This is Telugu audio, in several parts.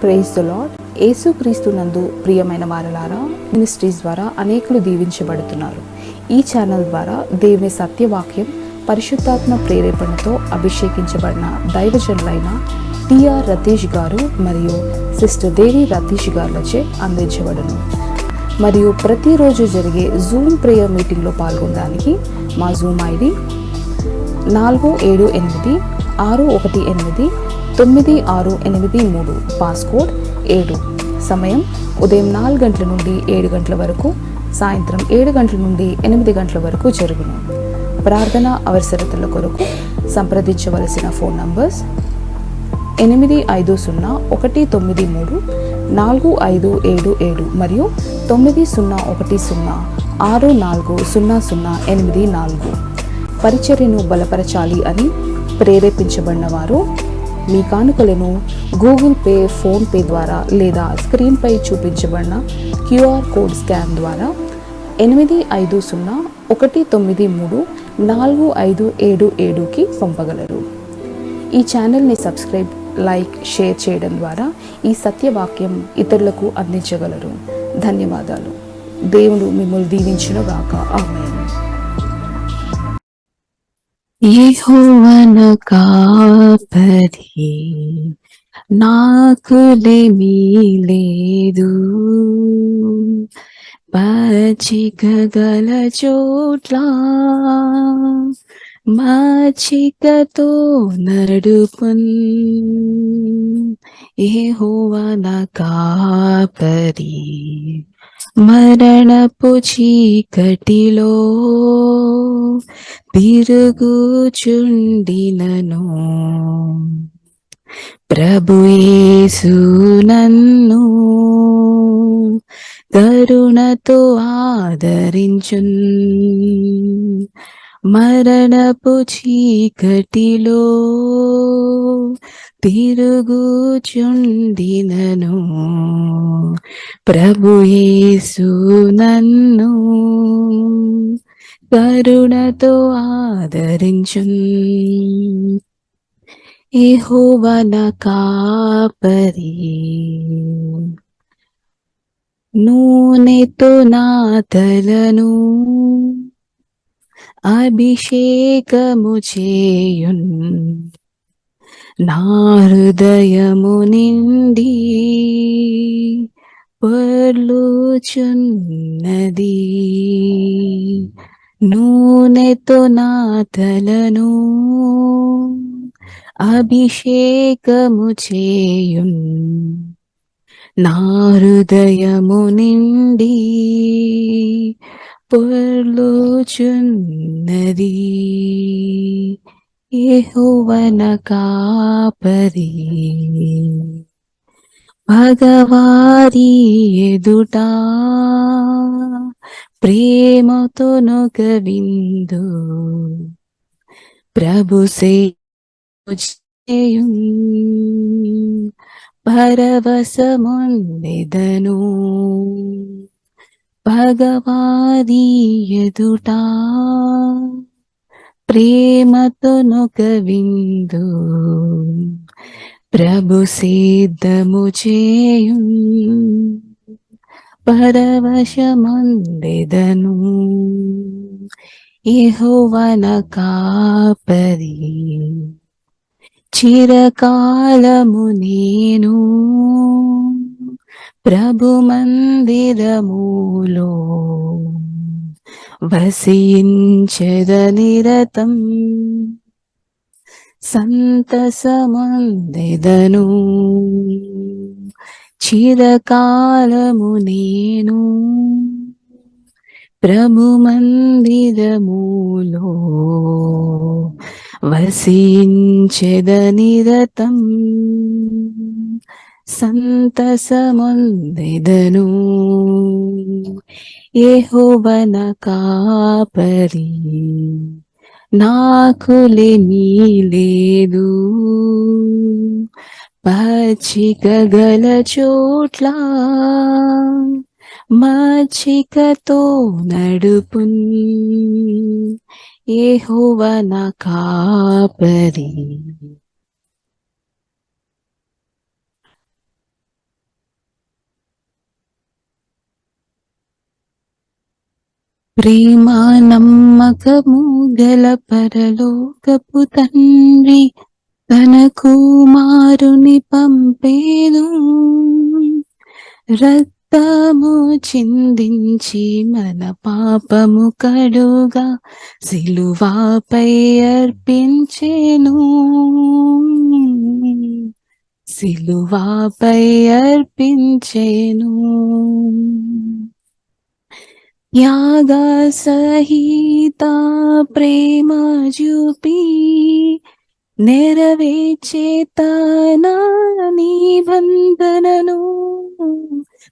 Praise the lord. యేసుక్రీస్తు నందు ప్రియమైన వారలారా, మినిస్ట్రీస్ ద్వారా అనేకులు దీవించబడుతున్నారు. ఈ ఛానల్ ద్వారా దేవుని సత్యవాక్యం పరిశుద్ధాత్మ ప్రేరేపణతో అభిషేకించబడిన దైవజనులైన టిఆర్ రతీష్ గారు మరియు సిస్టర్ దేవి రతీష్ గారులచే అందించబడును. మరియు ప్రతిరోజు జరిగే జూమ్ ప్రేయర్ మీటింగ్లో పాల్గొనడానికి మా జూమ్ ఐడి 4786189683, పాస్కోడ్ 7. సమయం ఉదయం 4 గంటల నుండి 7 గంటల వరకు, సాయంత్రం 7 గంటల నుండి 8 గంటల వరకు జరుగును. ప్రార్థన అవసరతల కొరకు సంప్రదించవలసిన ఫోన్ నంబర్స్ 8501934577 మరియు 9010640084. పరిచర్యను బలపరచాలి అని ప్రేరేపించబడిన వారు మీ కానుకలను గూగుల్ పే, ఫోన్ పే ద్వారా లేదా స్క్రీన్పై చూపించబడిన క్యూఆర్ కోడ్ స్కాన్ ద్వారా 8501934577కి పంపగలరు. ఈ ఛానల్ని సబ్స్క్రైబ్, లైక్, షేర్ చేయడం ద్వారా ఈ సత్యవాక్యం ఇతరులకు అందించగలరు. ధన్యవాదాలు. దేవుడు మిమ్మల్ని దీవించునుగాక. ఆమేన్. యెహోవా నా కాపరి, నాకులేమీ లేదు. పచ్చిక గల చోట్ల మచ్చికతో నడుపున్. యెహోవా నా కాపరి, మరణపు చీకటిలో తిరుగుచుండినను ప్రభు యేసు నన్ను కరుణతో ఆదరించున్. మరణపు చీకటిలో తిరుగుచుండినను ప్రభు యేసు నన్ను కరుణతో ఆదరించున్. యెహోవా నా కాపరి, నూనెతో నా తలను అభిషేకము చేయున్. నా హృదయము నిండి పొర్లుచున్నది. నూనెతో నా తలను అభిషేకము చేయున్. నా హృదయము నిండి పొర్లుచున్నది. యెహోవా నా కాపరి, భగవారి ఎదుట ప్రేమతో నొక విందు ప్రభు సేయున్. పరవశముందెదను భగవారి ఎదుట ప్రేమతో నొక విందు ప్రభు సిద్ధము చేయున్. పరవశముందెదను. యెహోవా నా కాపరి, చిరకాలము నేను ప్రభు మందిరములో వసించెదనిరతం. సంతసముందెదను. చిరకాలము నేను ప్రభు మందిరములో వసించెదనిరతం. సంతసముందెదను. యెహోవా నా కాపరి, నాకులేమీ లేదు. పచ్చిక గల చోట్ల మచ్చికతో నడుపున్. యెహోవా నా కాపరి. ప్రేమ నమ్మకము గల పరలోకపు తండ్రి తన కుమారుని పంపేను, రక్తము చిందించి మన పాపము కడుగా సిలువాపై అర్పించెను, సిలువాపై అర్పించెను. త్యాగ సహిత ప్రేమ చూపి నెరవేర్చే తన నిబంధనను,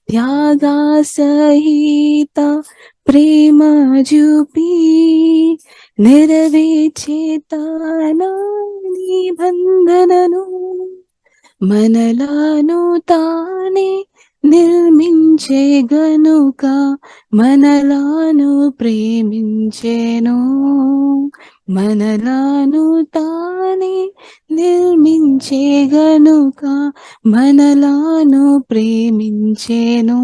త్యాగ సహిత ప్రేమ చూపి నెరవేర్చే తన నిబంధనను, మనలాను తానే నిర్మించే గనుక మనలాను ప్రేమించెను, మనలాను తానే నిర్మించే గనుక మనలాను ప్రేమించెను,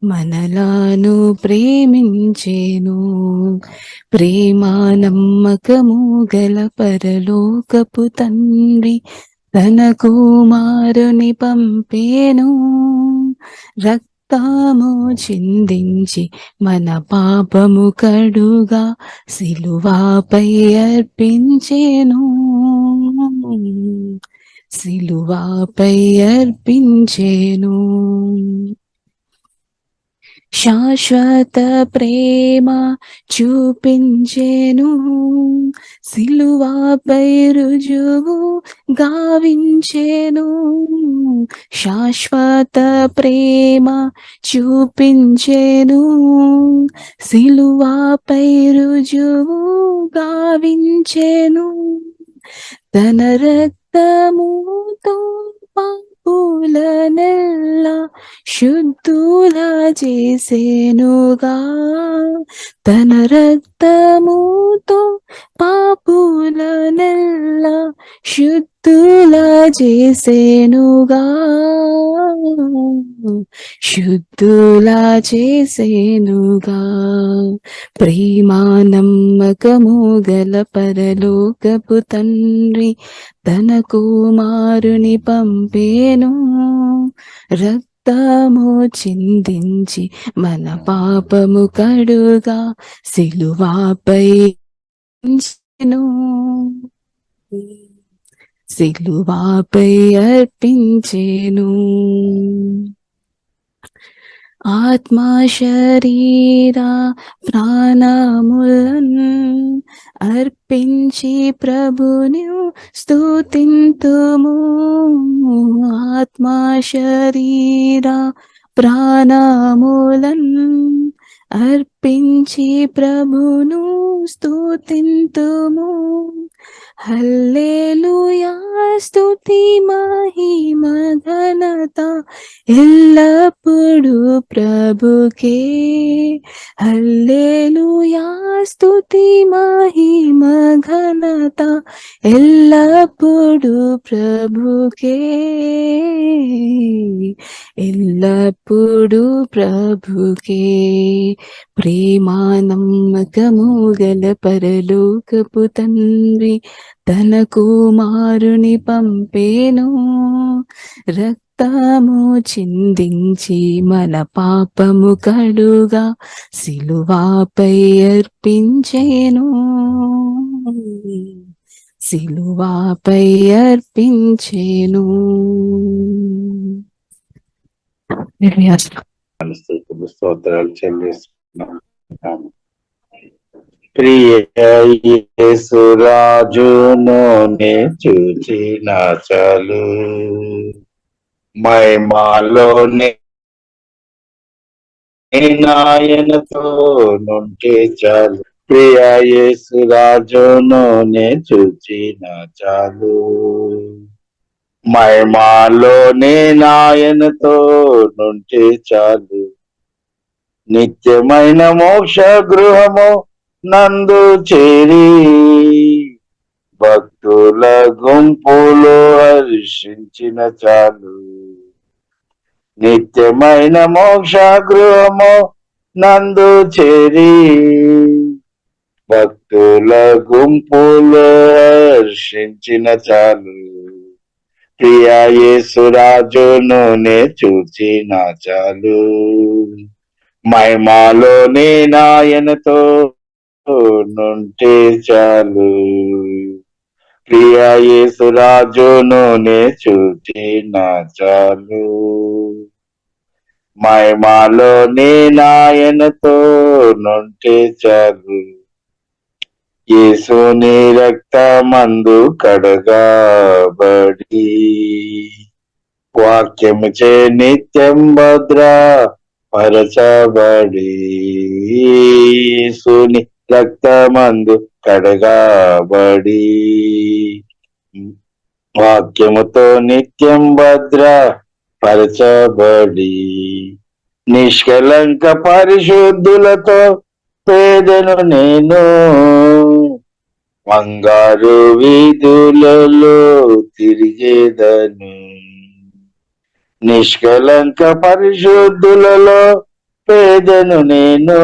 మనలాను ప్రేమించెను. ప్రేమ నమ్మకము గల పరలోకపు తండ్రి తన కుమారుని పంపేను, రక్తము చిందించి మన పాపము కడుగా సిలువాపై అర్పించెను, సిలువాపై అర్పించెను. శాశ్వత ప్రేమ చూపించెను, సిలువాపై రుజువు గావించెను, శాశ్వత ప్రేమ చూపించెను, సిలువాపై రుజువు గావించెను, తన రక్తముతో పాపులనెల్లా శుద్ధుల చేసెనుగా, తన రక్తముతో పాపులనెల్లా శుద్ధుల చేసెనుగా, శుద్ధుల చేసెనుగా. ప్రేమ నమ్మకము గల పరలోకపు తండ్రి తన కుమారుని పంపేను, రక్తము చిందించి మన పాపము కడుగా సిలువాపై అర్పించెను, సిలువాపై అర్పించెను. ఆత్మ శరీర ప్రాణములను అర్పించి ప్రభుని స్తుతింతుము, ఆత్మ శరీర ప్రాణములను అర్పించి ప్రభును స్తుతింతుము, హల్లెలూయా స్తుతి మహిమ ఘనత ఎల్లప్పుడు ప్రభుకే, హల్లెలూయా స్తుతి మహిమ ఘనత ఎల్లప్పుడు ప్రభుకే, ఎల్లప్పుడు ప్రభుకే. ప్రేమ నమ్మకము గల పరలోకపు తండ్రి తన కుమారుని పంపేను, రక్తము చిందించి మన పాపము కడుగా సిలువాపై అర్పించెను, సిలువాపై అర్పించెను. స్తోత్రాలు చెల్లిస్తున్నాం. ప్రియ యేసు రాజును నే చూచిన చాలు, మహిమలోనే నాయనతో నుంటే చాలు, ప్రియ యేసు రాజును నే చూచిన చాలు, మహిమలోనే నాయనతో నుంటే చాలు, నిత్యమైన మోక్ష గృహము నందు చేరి భక్తుల గుంపులో హర్షించిన చాలు, నిత్యమైన మోక్ష గృహము నందు చేరి భక్తుల గుంపులో హర్షించిన చాలు. ప్రియ యేసురాజును నే చూచిన చాలు. మహిమలోనే నాయనతో నుంటే చాలు. ప్రియ యేసురాజును నే చూచిన చాలు. మహిమలోనే నాయనతో నుంటే చాలు. యేసుని రక్తమందు కడగబడి వాక్యముచే నిత్యం భద్ర పరచబడి. యేసుని రక్తమందు కడగబడి వాక్యముతో నిత్యం భద్ర పరచబడి నిష్కలంక పరిశుద్ధులతో పేదను నేను బంగారు వీధులలో తిరిగేదను. నిష్కలంక పరిశుద్ధులలో పేదను నేను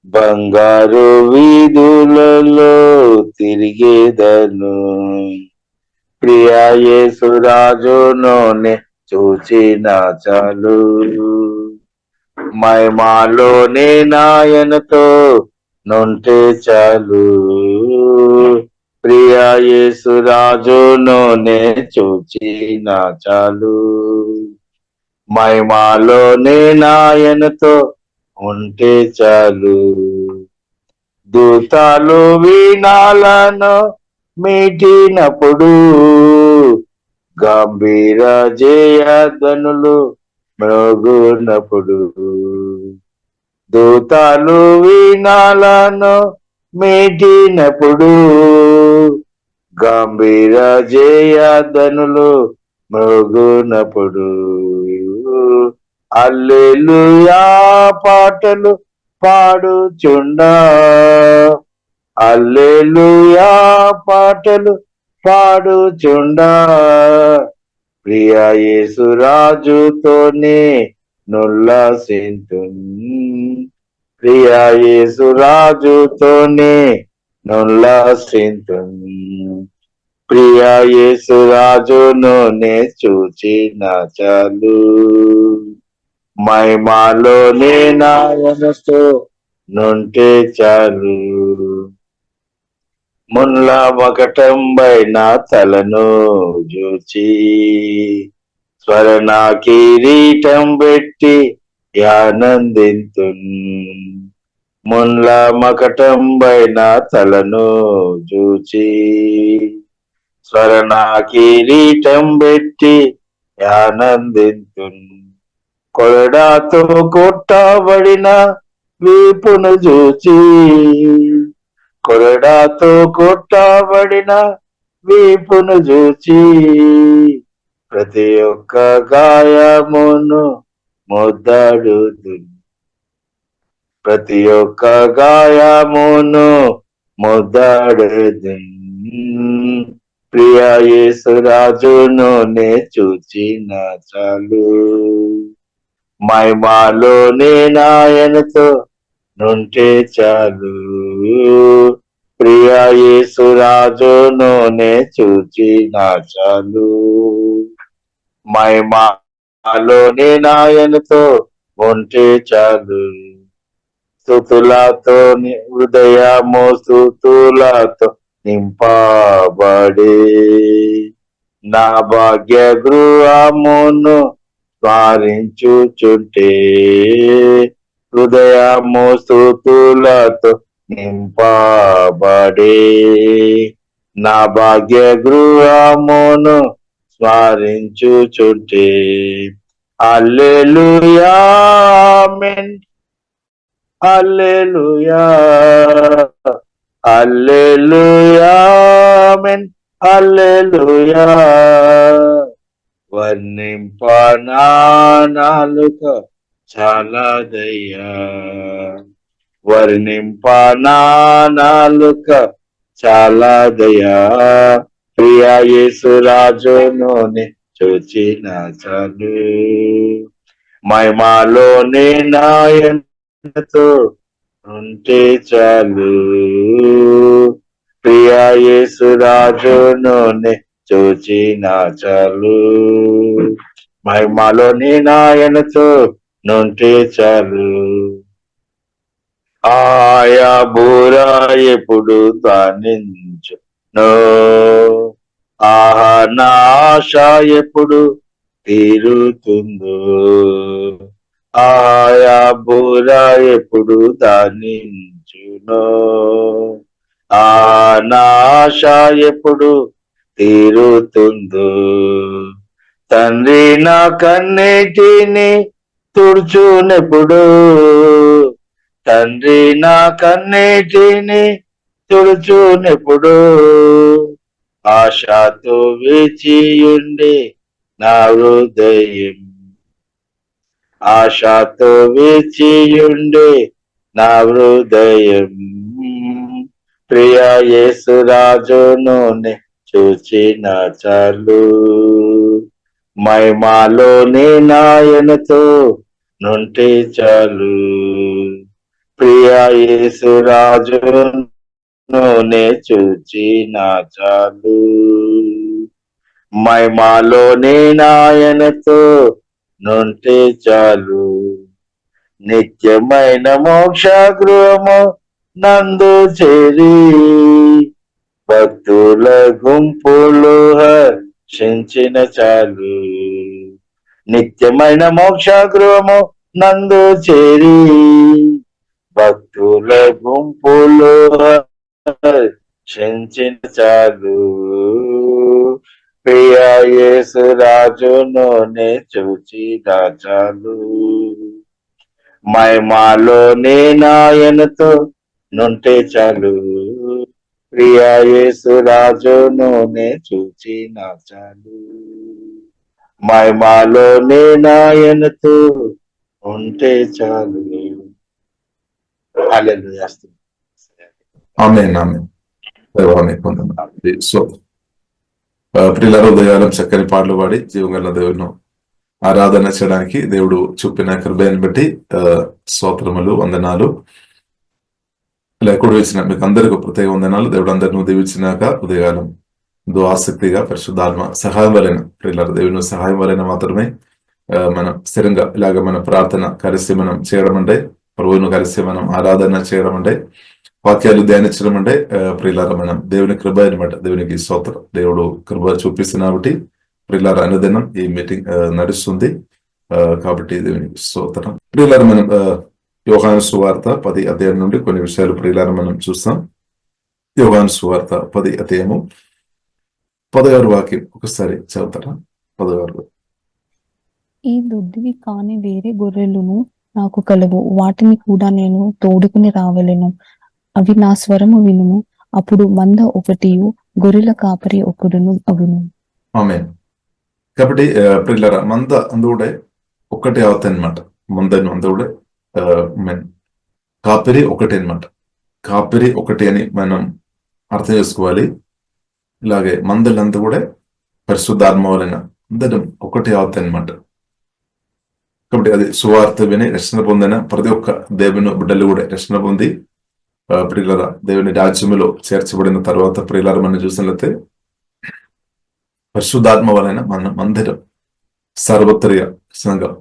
బంగారు వీధులలో తిరిగేదను. ప్రియ యేసురాజును నే చూచిన చాలు. మహిమలోనే నాయనతో నుంటే చాలు. ప్రియ యేసురాజును నే చూచిన చాలు. మహిమలోనే నాయనతో ఉంటే చాలు. దూతాలు వీణాలను మీటినప్పుడు గంభీర జయధ్వనులు మ్రోగునప్పుడు. దూతాలు వీణాలను మీటినప్పుడు గంభీర జయధ్వనులు మ్రోగునప్పుడు. హల్లెలూయా పాటలు పాడుచుండా హల్లెలూయా పాటలు పాడుచుండా ప్రియ యేసురాజుతోనే నుల్లాసింతున్. ప్రియ యేసురాజుతోనే నుల్లాసింతున్. ప్రియ యేసురాజును నే చూచిన చాలు. మహిమలోనే నాయనతో నుంటే చాలు. మున్ల మకటంబైన తలను జూచి స్వర్ణ కిరీటం పెట్టి ఆనందింతున్. మున్ల మకటంబైన తలను జూచి స్వర్ణ కిరీటం పెట్టి ఆనందింతున్. కొరడాతో కొట్టబడిన వీపును చూచి కొరడాతో కొట్టబడిన వీపును చూచి ప్రతి ఒక్క గాయమును ముద్దాడుతున్. ప్రతి ఒక్క గాయమును ముద్దాడుతున్. ప్రియ యేసురాజును నే చూచిన చాలు. మహిమలోనే నాయనతో నుంటే చాలు. ప్రియ యేసురాజును నే చూచిన చాలు. మహిమలోనే నాయనతో ఉంటే చాలు. స్తుతులతో హృదయము స్తుతులతో నింపబడే నా భాగ్య గృహమును స్మరించుచుంటే హృదయము స్తుతులతో నింపబడే నా భాగ్య గృహమును స్మరించుచుంటే. హల్లెలూయా ఆమేన్. హల్లెలూయా హల్లెలూయా ఆమేన్. హల్లెలూయా వర్ణింప నా నాలుక చాలదయ్యా. వర్ణింప నా నాలుక చాలదయ్యా. ప్రియ యేసురాజును నే చూచిన చాలు. మహిమలోనే నాయనతో ఉంటే చాలు. ప్రియ యేసు రాజును చూచిన చాలు. మహిమలోని నాయనతో నుంటే చాలు. ఆయా బూరా ఎప్పుడు తానించును. ఆహా నా ఆశ ఎప్పుడు తీరుతుందో. ఆయా బూరా ఎప్పుడు తానించును. ఆ నా ఆశ ఎప్పుడు తీరుతుందో. తండ్రి నా కన్నీటిని తుడుచునెప్పుడు. తండ్రి నా కన్నీటిని తుడుచునెప్పుడు. ఆశతో వేచియుండే నా హృదయం. ఆశతో వేచియుండే నా హృదయం. ప్రియ యేసు రాజును చూచిన చాలు. మహిమలోని నాయనతో నుంటే చాలు. ప్రియ యేసు రాజును చూచిన చాలు. మహిమలోని నాయనతో నుంటే చాలు. నిత్యమైన మోక్ష గృహము నందు చేరి భక్తుల గుంపులు హర్షించిన చాలు. నిత్యమైన మోక్ష గృహము నందు చేరి భక్తుల గుంపులు హర్షించిన చాలు. ప్రియ యేసు రాజును చూచిన చాలు. మహిమలోని నాయనతో నుంటే చాలు. ప్రియ యేసు రాజును చూచిన చాలు. మహిమలోని నాయనతో ఉంటే చాలు. హల్లెలూయా. ఆమేన్ ఆమేన్. దైవానికి వందనాలు. సో ప్రియులారా, ఉదయకాలం చక్కని పాటలు పాడి జీవగల దేవుని ఆరాధన చేయడానికి దేవుడు చూపిన కృపను బట్టి స్తోత్రములు, వందనాలు. లేకుండా వేసిన మీకు అందరికీ ప్రత్యేక వందనాలు. దేవుడు అందరిని దీవించినాక ఉదయకాలం ఆసక్తిగా పరిశుద్ధాత్మ సహాయం వలన ప్రియులారా, దేవుని సహాయం వలన మాత్రమే మనం స్థిరంగా ఇలాగ మన ప్రార్థన కలిసి మనం చేయడం అంటే, ప్రభువును కలిసి మనం ఆరాధన చేయడం అంటే, వాక్యాలు ధ్యానించడం అంటే ప్రియులారా మనం దేవుని కృప అనమాట. దేవునికి స్తోత్రం. దేవుడు కృప చూపిస్తున్నా కాబట్టి ప్రియులారా అనుదినం ఈ మీటింగ్ నడుస్తుంది. కాబట్టి దేవునికి స్తోత్రం. ప్రియులారా మనం యోహాను సువార్త 10 అధ్యాయం నుండి కొన్ని విషయాలు ప్రియులారా మనం చూస్తాం. యోహాను సువార్త 10 అధ్యాయము 16 వాక్యం ఒకసారి చదువుతారా? 16. ఈ దొడ్డివి కాని వేరే గొర్రెలును నాకు కలవు, వాటిని కూడా నేను తోడుకుని రావలెను. అవి నా స్వరము వినుము. అప్పుడు మంద ఒకటియు గొర్రెల కాపరి ఒకడును అగును. ఆమేన్. కాబట్టి ప్రియులారా మంద అందుడే ఒక్కటే అవుతాయి అనమాట. మందను అందుడే కాపరి ఒకటి అనమాట. కాపరి ఒకటి అని మనం అర్థం చేసుకోవాలి. ఇలాగే మందలంతా కూడా పరిశుద్ధాత్మ వలన అందరం ఒకటి అవుతాయి అనమాట. కాబట్టి అది సువార్త విని రక్షణ పొందిన ప్రతి ఒక్క దేవుని బిడ్డలు కూడా రక్షణ పొంది ప్రియులారా దేవుని రాజ్యములో చేర్చబడిన తర్వాత ప్రియులారా మనం చూసినట్లయితే పరిశుద్ధాత్మ వలన మనం అందరం సర్వత్రియ సంఘం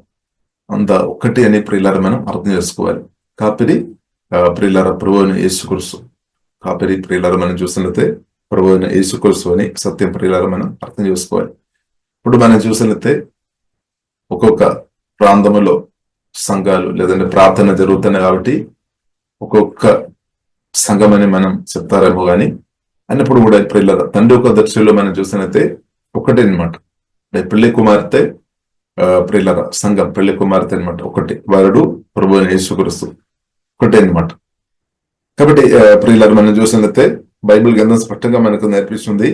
అంత ఒకటి అని ప్రియులారా మనం అర్థం చేసుకోవాలి. కాపిరి ప్రియులారా ప్రభువైన యేసుక్రీస్తు. కాపిరి ప్రియులారా మనం చూసినట్లయితే ప్రభువైన యేసుక్రీస్తు అని సత్యం ప్రియులారా మనం అర్థం చేసుకోవాలి. ఇప్పుడు మనం చూసినట్లయితే ఒక్కొక్క ప్రాంతంలో సంఘాలు లేదంటే ప్రార్థన జరుగుతున్నాయి కాబట్టి ఒక్కొక్క సంఘం అని మనం చెప్తారేమో కానీ అన్నప్పుడు కూడా ప్రియులారా తండ్రి ఒక దర్శిలో మనం చూసినట్లయితే ఒకటే అనమాట. పెళ్లి కుమార్తె ప్రియులారా సంఘం పెళ్లి కుమార్తె అనమాట. ఒకటి వరుడు ప్రభువైన యేసుక్రీస్తు ఒకటే అనమాట. కాబట్టి ప్రియులారా మనం చూసినట్లయితే బైబిల్ గ్రంథం స్పష్టంగా మనకు నేర్పిస్తుంది.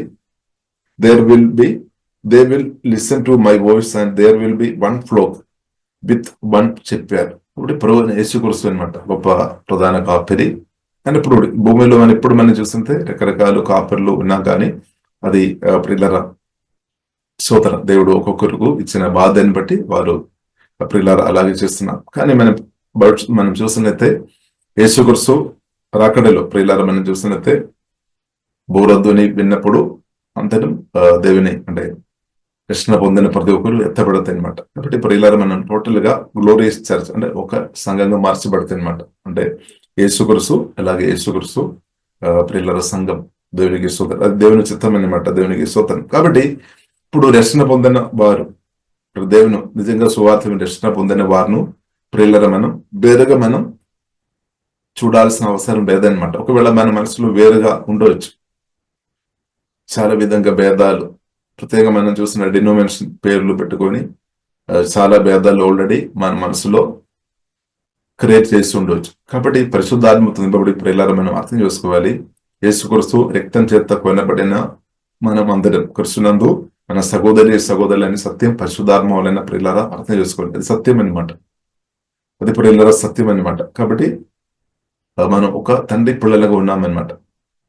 They will listen to my voice and there will be one flock with one చెప్పారు. ఇప్పుడు ప్రభువైన యేసుక్రీస్తు అనమాట గొప్ప ప్రధాన కాపరి. అండ్ ఇప్పుడు భూమిలో మనం ఇప్పుడు మనం చూస్తుంటే రకరకాల కాపర్లు ఉన్నాం కానీ అది ప్రియులారా సోదర దేవుడు ఒక్కొక్కరికి ఇచ్చిన బాధని బట్టి వారు ప్రియులారా అలాగే చేస్తున్నాం. కానీ మనం చూసినట్లయితే యేసుక్రీస్తు రాకడలో ప్రియులారా మనం చూసినట్లయితే బూరధ్వని విన్నప్పుడు అందరూ దేవుని అంటే రక్షణ పొందిన ప్రతి ఒక్కరు ఎత్తబడతాయి అనమాట. కాబట్టి ప్రియులారా మనం టోటల్ గా గ్లోరియస్ చర్చ్ అంటే ఒక సంఘంగా మార్చబడతాయి అనమాట. అంటే యేసుక్రీస్తు అలాగే యేసుక్రీస్తు ప్రియులారా సంఘం దేవునికి స్తోత్రం, అది దేవుని చిత్తం అనమాట, దేవునికి స్తోత్రం. కాబట్టి ఇప్పుడు రక్షణ పొందిన వారు దేవుని నిజంగా సువార్త రక్షణ పొందిన వారిను ప్రియులారా మనం వేరుగా మనం చూడాల్సిన అవసరం లేదనమాట. ఒకవేళ మన మనసులో వేరుగా ఉండవచ్చు, చాలా విధంగా భేదాలు, ప్రత్యేకంగా మనం చూసిన డినోమినేషన్ పేర్లు పెట్టుకొని చాలా భేదాలు ఆల్రెడీ మన మనసులో క్రియేట్ చేసి ఉండవచ్చు. కాబట్టి పరిశుద్ధాత్మతో నింపబడి ప్రియులారా మనం అర్థం చేసుకోవాలి, యేసుక్రీస్తు రక్తం చేత కొనబడిన మనం అందరం క్రీస్తునందు మన సహోదరులని సత్యం పరిశుద్ధాత్మ వలన ప్రియులారా అర్థం చేసుకోవాలి. అది సత్యం అనమాట, అది ప్రియులారా సత్యం అనమాట. కాబట్టి మనం ఒక తండ్రి పిల్లలుగా ఉన్నామన్నమాట,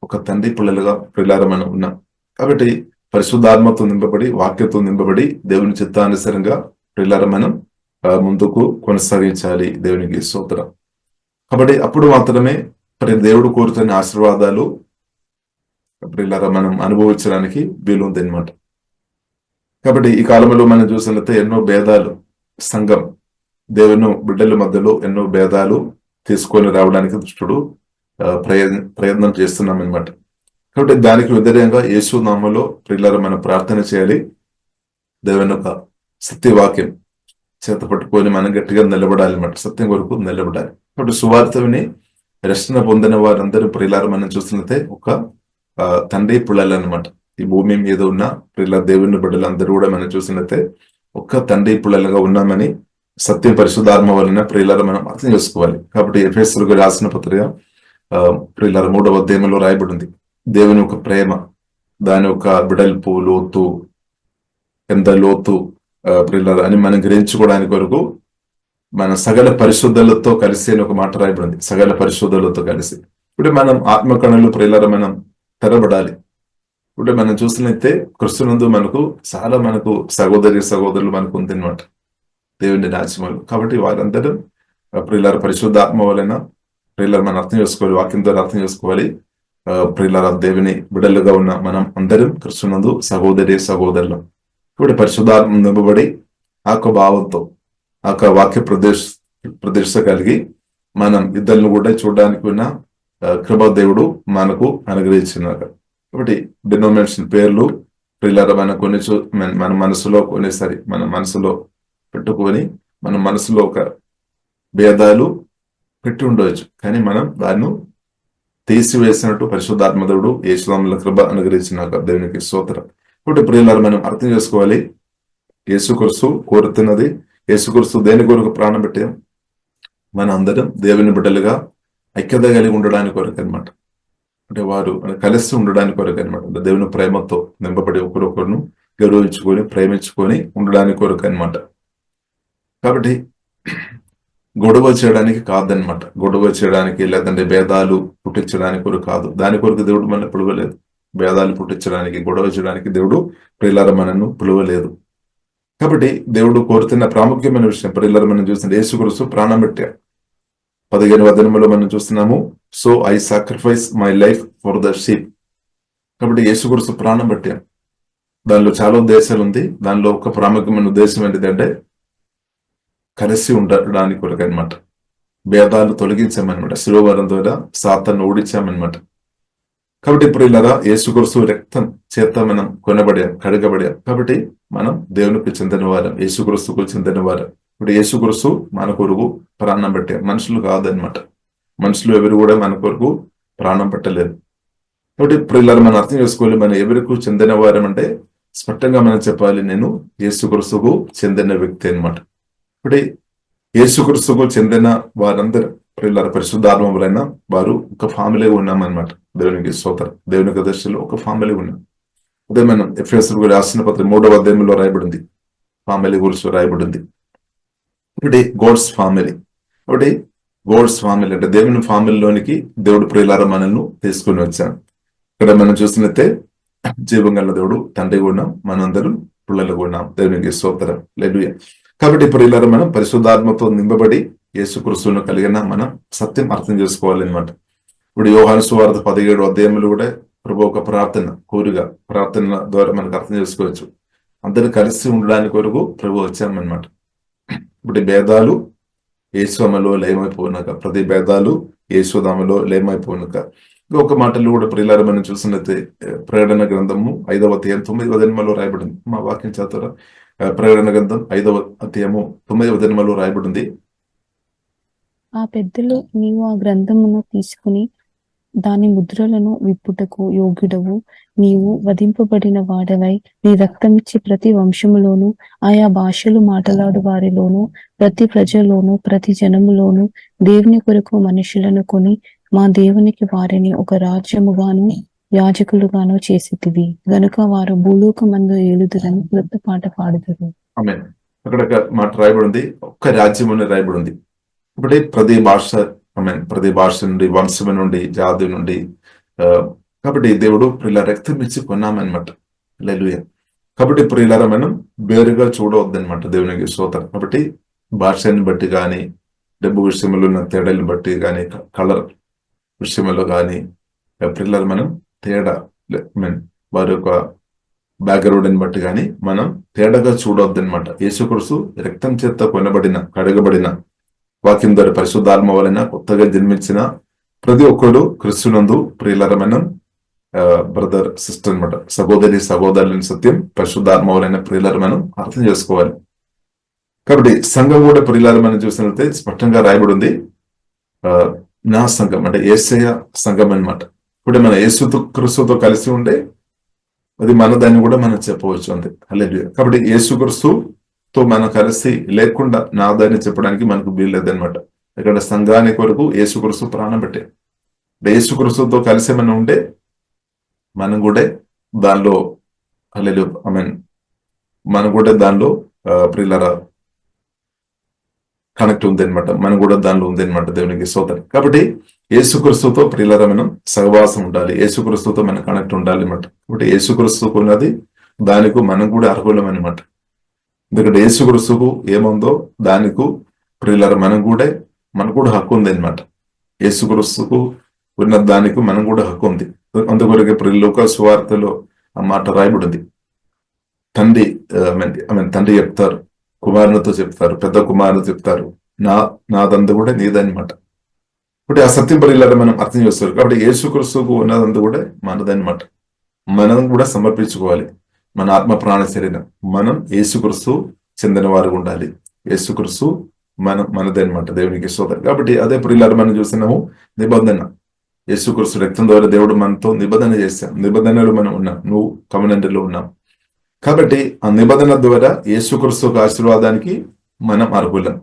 ఒక తండ్రి పిల్లలుగా ప్రియులారా మనం ఉన్నాం. కాబట్టి పరిశుద్ధాత్మతో నింపబడి వాక్యతో నింపబడి దేవుని చిత్తానుసారంగా ప్రియులారా మనం ముందుకు కొనసాగించాలి. దేవునికి స్తోత్రం. కాబట్టి అప్పుడు మాత్రమే దేవుడు కోరుతున్న ఆశీర్వాదాలు ప్రియులారా మనం అనుభవించడానికి వీలుంది అనమాట. కాబట్టి ఈ కాలంలో మనం చూసినట్లయితే ఎన్నో భేదాలు, సంఘం దేవుని బిడ్డల మధ్యలో ఎన్నో భేదాలు తీసుకొని రావడానికి దుష్టుడు ప్రయత్నం చేస్తున్నాం అనమాట. కాబట్టి దానికి వ్యతిరేకంగా యేసు నామములో ప్రియులారా మనం ప్రార్థన చేయాలి. దేవుని యొక్క సత్యవాక్యం చేత పట్టుకొని మనం గట్టిగా నిలబడాలి అన్నమాట, సత్యం కొరకు నిలబడాలి. కాబట్టి సువార్తని రక్షణ పొందిన వారందరూ ప్రియులారా మనం చూస్తున్నట్టే ఒక తండ్రి పిల్లలు అనమాట. ఈ భూమి మీద ఉన్న ప్రియుల దేవుని బిడ్డలందరూ కూడా మనం చూసినట్టే ఒక్క తండ్రి పిల్లలుగా ఉన్నామని సత్యం పరిశుద్ధాత్మ వలన ప్రియులారా మనం అర్థం చేసుకోవాలి. కాబట్టి ఎఫెసీయులకు రాసిన పత్రిక ప్రియులారా 3వ అధ్యాయంలో రాయబడింది, దేవుని యొక్క ప్రేమ, దాని యొక్క బిడల్పు లోతు ఎంత లోతు ప్రియులారా అని మనం గ్రహించుకోవడానికి వరకు మన సకల పరిశుద్ధులతో కలిసి అని ఒక మాట రాయబడింది, సకల పరిశుద్ధులతో కలిసి. ఇప్పుడు మనం ఆత్మకణులు ప్రియులారా మనం తెరబడాలి. ఇప్పుడు మనం చూసినట్లయితే క్రీస్తునందు మనకు సహోదరులు మనకు ఉంది అనమాట దేవుని రాజ్యములు. కాబట్టి వారందరూ ప్రియులారా పరిశుద్ధాత్మ వలన ప్రియులారా మనం అర్థం చేసుకోవాలి, వాక్యం ద్వారా అర్థం చేసుకోవాలి. ప్రియులారా దేవుని బిడ్డలుగా ఉన్న మనం అందరం క్రీస్తునందు సహోదరులు. ఇప్పుడు పరిశుద్ధాత్మ నింపబడి ఆ యొక్క భావంతో ఆ యొక్క వాక్య ప్రదేశ కలిగి మనం ఇద్దరిని కూడా చూడడానికి ఉన్న కృపా దేవుడు మనకు అనుగ్రహించినారు. కాబట్టి డినోమినేషన్ పేర్లు ప్రియులారా మన మనసులో కొన్నిసారి మన మనసులో పెట్టుకొని మన మనసులో ఒక భేదాలు పెట్టి ఉండవచ్చు, కానీ మనం దాన్ని తీసివేసినట్టు పరిశుద్ధాత్మ దేవుడు యేసునామములో కృప అనుగ్రహించినాక దేవునికి స్తోత్రం. కాబట్టి ప్రియులారా మనం అర్థం చేసుకోవాలి, యేసుక్రీస్తు కోరుతున్నది, యేసుక్రీస్తు దేని కొరకు ప్రాణం పెట్టాం, మన అందరం దేవుని బిడ్డలుగా ఐక్యత కలిగి ఉండడానికి కొరకు అనమాట. అంటే వారు కలిసి ఉండడానికి కొరకు అనమాట. దేవుని ప్రేమతో నింపబడి ఒకరొకరును గౌరవించుకొని ప్రేమించుకొని ఉండడానికి కొరకు అనమాట. కాబట్టి గొడవ చేయడానికి కాదనమాట, గొడవ చేయడానికి లేదంటే భేదాలు పుట్టించడానికి కొరకు కాదు. దాని కొరకు దేవుడు మనల్ని పిలవలేదు. భేదాలు పుట్టించడానికి గొడవ చేయడానికి దేవుడు ప్రియులారా మనను పిలవలేదు. కాబట్టి దేవుడు కోరుతున్న ప్రాముఖ్యమైన విషయం ప్రియులారా మనం చూసిన యేసుక్రీస్తు ప్రాణం పెట్టాడు. 15వ అధ్యాయంలో మనం చూస్తున్నాము, so I sacrifice my life for the sheep. కాబట్టి యేసుక్రీస్తు ప్రాణం పెట్టాడు. దానిలో చాలా ఉద్దేశాలు ఉంది. దానిలో ఒక ప్రాముఖ్యమైన ఉద్దేశం ఏంటిదంటే కలిసి ఉండడానికి కొరకు అనమాట. భేదాలు తొలగించామన్నమాట, శిలువమరణం ద్వారా సాతాను ఓడించామన్నమాట. కాబట్టి ప్రియులారా యేసుక్రీస్తు రక్తం చేత మనం కొనబడాం, కడగబడాం. కాబట్టి మనం దేవునికి చెందిన వారం, యేసుక్రీస్తుకు చెందిన వారం. ఇప్పుడు యేసుక్రీస్తు మన కొరకు ప్రాణం పెట్టాం, మనుషులు కాదనమాట. మనుషులు ఎవరు కూడా మన కొరకు ప్రాణం పెట్టలేదు. కాబట్టి ప్రియులారా మనం అర్థం చేసుకోవాలి, మనం ఎవరికి చెందిన వారం అంటే స్పష్టంగా మనం చెప్పాలి, నేను యేసుక్రీస్తుకు చెందిన వ్యక్తి అనమాట. ఇప్పుడు యేసుక్రీస్తుకు చెందిన వారందరూ ప్రియులారా పరిశుద్ధాత్మ వలన వారు ఒక ఫ్యామిలీగా ఉన్నామన్నమాట. దేవునికి స్తోత్రం. దేవుని యొక్క దృష్టిలో ఒక ఫ్యామిలీ ఉన్నాం. అదే మనం ఎఫెసీయులకు రాసిన పత్రిక 3వ అధ్యాయంలో రాయబడింది, ఫ్యామిలీ గురించి రాయబడింది. ఇప్పుడు గోడ్స్ ఫ్యామిలీ. కాబట్టి గోడ్స్ ఫ్యామిలీ అంటే దేవుని ఫ్యామిలీలోనికి దేవుడు ప్రియులారా మనల్ని తీసుకుని వచ్చాను. ఇక్కడ మనం చూసినట్టే జీవం గల దేవుడు తండ్రి ఉన్నాం, మనందరం పిల్లలు ఉన్నాం. దేవునికి స్తోత్రం. హల్లెలూయా. కాబట్టి ప్రియులారా మనం పరిశుద్ధాత్మతో నింపబడి యేసుక్రీస్తును కలిగిన మనం సత్యం అర్థం చేసుకోవాలన్నమాట. ఇప్పుడు యోహాను సువార్త 17 అధ్యాయంలో కూడా ప్రభు ఒక ప్రార్థన ద్వారా మనకు అర్థం చేసుకోవచ్చు. అందరు కలిసి ఉండడానికి కొరకు ప్రభు వచ్చామన్నమాట. ఇప్పుడు భేదాలు యేసుమలో లయమైపోయినాక, ప్రతి భేదాలు యేసుదామలో లయమైపోయినాక. ఇంకొక మాటలు కూడా ప్రియులారా మనం చూసినట్లయితే ప్రకటన గ్రంథము 5వ అధ్యాయం 9వ వచనంలో రాయబడింది. మా వాక్యం చదువుతారా? ప్రకటన గ్రంథం 5వ అధ్యాయము 9వ వచనంలో రాయబడింది. ఆ పెద్దలు, నీవు ఆ గ్రంథమును తీసుకుని దాని ముద్రలను విప్పుటకు యోగ్యుడవు, నీవు వధింపబడిన వాడవై నీ రక్తమిచ్చి ప్రతి వంశములోను, ఆయా భాషలు మాట్లాడు వారిలోను, ప్రతి ప్రజలోను, ప్రతి జనములోను దేవుని కొరకు మనుషులను కొని మా దేవునికి వారిని ఒక రాజ్యముగాను యాజకులుగాను చేసితివి, గనుక వారు భూలోకమందు ఏలుదురని క్రొత్త పాట పాడుదురు. ఆమేన్. అక్కడ ఒక మాట రాయబడింది, ఒక్క రాజ్యం అని రాయబడింది. ఇప్పుడు ప్రతి భాష నుండి, వంశం నుండి, జాతి నుండి, కాబట్టి దేవుడు ప్రియుల రక్తం ఇచ్చి కొన్నామన్నమాట. హల్లెలూయా. కాబట్టి ప్రియులారా మనం వేరుగా చూడవద్దనమాట దేవునికి స్తోత్రం. కాబట్టి భాషని బట్టి కానీ, డబ్బు విషయంలో ఉన్న తేడాలను బట్టి కానీ, కలర్ విషయంలో కానీ ప్రియులారా మనం తేడా వారి యొక్క బ్యాక్గ్రౌండ్ని బట్టి కానీ మనం తేడాగా చూడవద్దనమాట. యేసుక్రీస్తు రక్తం చేత కొనబడిన, కడగబడిన, వాక్యం ద్వారా పరిశుద్ధాత్మ వలన కొత్తగా జన్మించిన ప్రతి ఒక్కరు క్రీస్తునందు ప్రియులారా మనం బ్రదర్ సిస్టర్ అనమాట, సహోదరుని సత్యం పరిశుద్ధాత్మ వలన ప్రియులారా మనం అర్థం చేసుకోవాలి. కాబట్టి సంఘం కూడా ప్రియులారా మనం చూసినట్లయితే స్పష్టంగా రాయబడి ఉంది, నా సంఘం అంటే యేసయ్య సంఘం అన్నమాట. ఇప్పుడు మన క్రీస్తుతో కలిసి ఉండే అది మన దాన్ని కూడా మనం చెప్పవచ్చు అంతే. హల్లెలూయా. కాబట్టి యేసుక్రీస్తుతో మనం కలిసి లేకుండా నా దాన్ని చెప్పడానికి మనకు వీల్లేదనమాట. ఇక్కడ సంఘానికి వరకు యేసుక్రీస్తు ప్రాణం పెట్టే, యేసుక్రీస్తుతో కలిసి మనం ఉంటే మనం కూడా దానిలో హల్లెలూయా ఆమేన్ మనం కూడా దానిలో ప్రియులారా కనెక్ట్ ఉంది అనమాట. మనం కూడా దానిలో ఉంది అనమాట. దేవునికి స్తోత్రం. కాబట్టి యేసుక్రీస్తుతో ప్రియులారా మనం సహవాసం ఉండాలి, యేసుక్రీస్తుతో మనం కనెక్ట్ ఉండాలి అనమాట. కాబట్టి యేసుక్రీస్తుకు ఉన్నది దానికి మనం కూడా అర్హులం అనమాట. ఎందుకంటే యేసుక్రీస్తుకు ఏముందో దానికి ప్రియులారా మనకు కూడా హక్కు ఉంది అనమాట. యేసుక్రీస్తుకు ఉన్న దానికి మనం కూడా హక్కు ఉంది. అందుకొరకే లూకా సువార్తలో ఆ మాట రాయబడింది. తండ్రి చెప్తారు, కుమారునితో చెప్తారు, పెద్ద కుమారుని చెప్తారు, నాదంతా కూడా నీదనమాట. ఇప్పుడు ఆ సత్యం ప్రియులారా మనం అర్థం చేస్తారు. కాబట్టి యేసుక్రీస్తుకు ఉన్నదంతా కూడా మనదనమాట. మనం కూడా సమర్పించుకోవాలి మన ఆత్మ ప్రాణ శరీరం. మనం యేసుక్రీస్తు చెందిన వారు ఉండాలి. యేసుక్రీస్తు మనదనమాట. దేవునికి స్తోత్రం. కాబట్టి అదే ప్రియులారా మనం చూస్తున్నాము నిబంధన. యేసుక్రీస్తు రక్తం ద్వారా దేవుడు మనతో నిబంధన చేశాం. నిబంధనలో మనం ఉన్నాం, నువ్వు కవెనెంట్లో ఉన్నాం. కాబట్టి ఆ నిబంధన ద్వారా యేసుక్రీస్తు ఆశీర్వాదానికి మనం అర్హులం.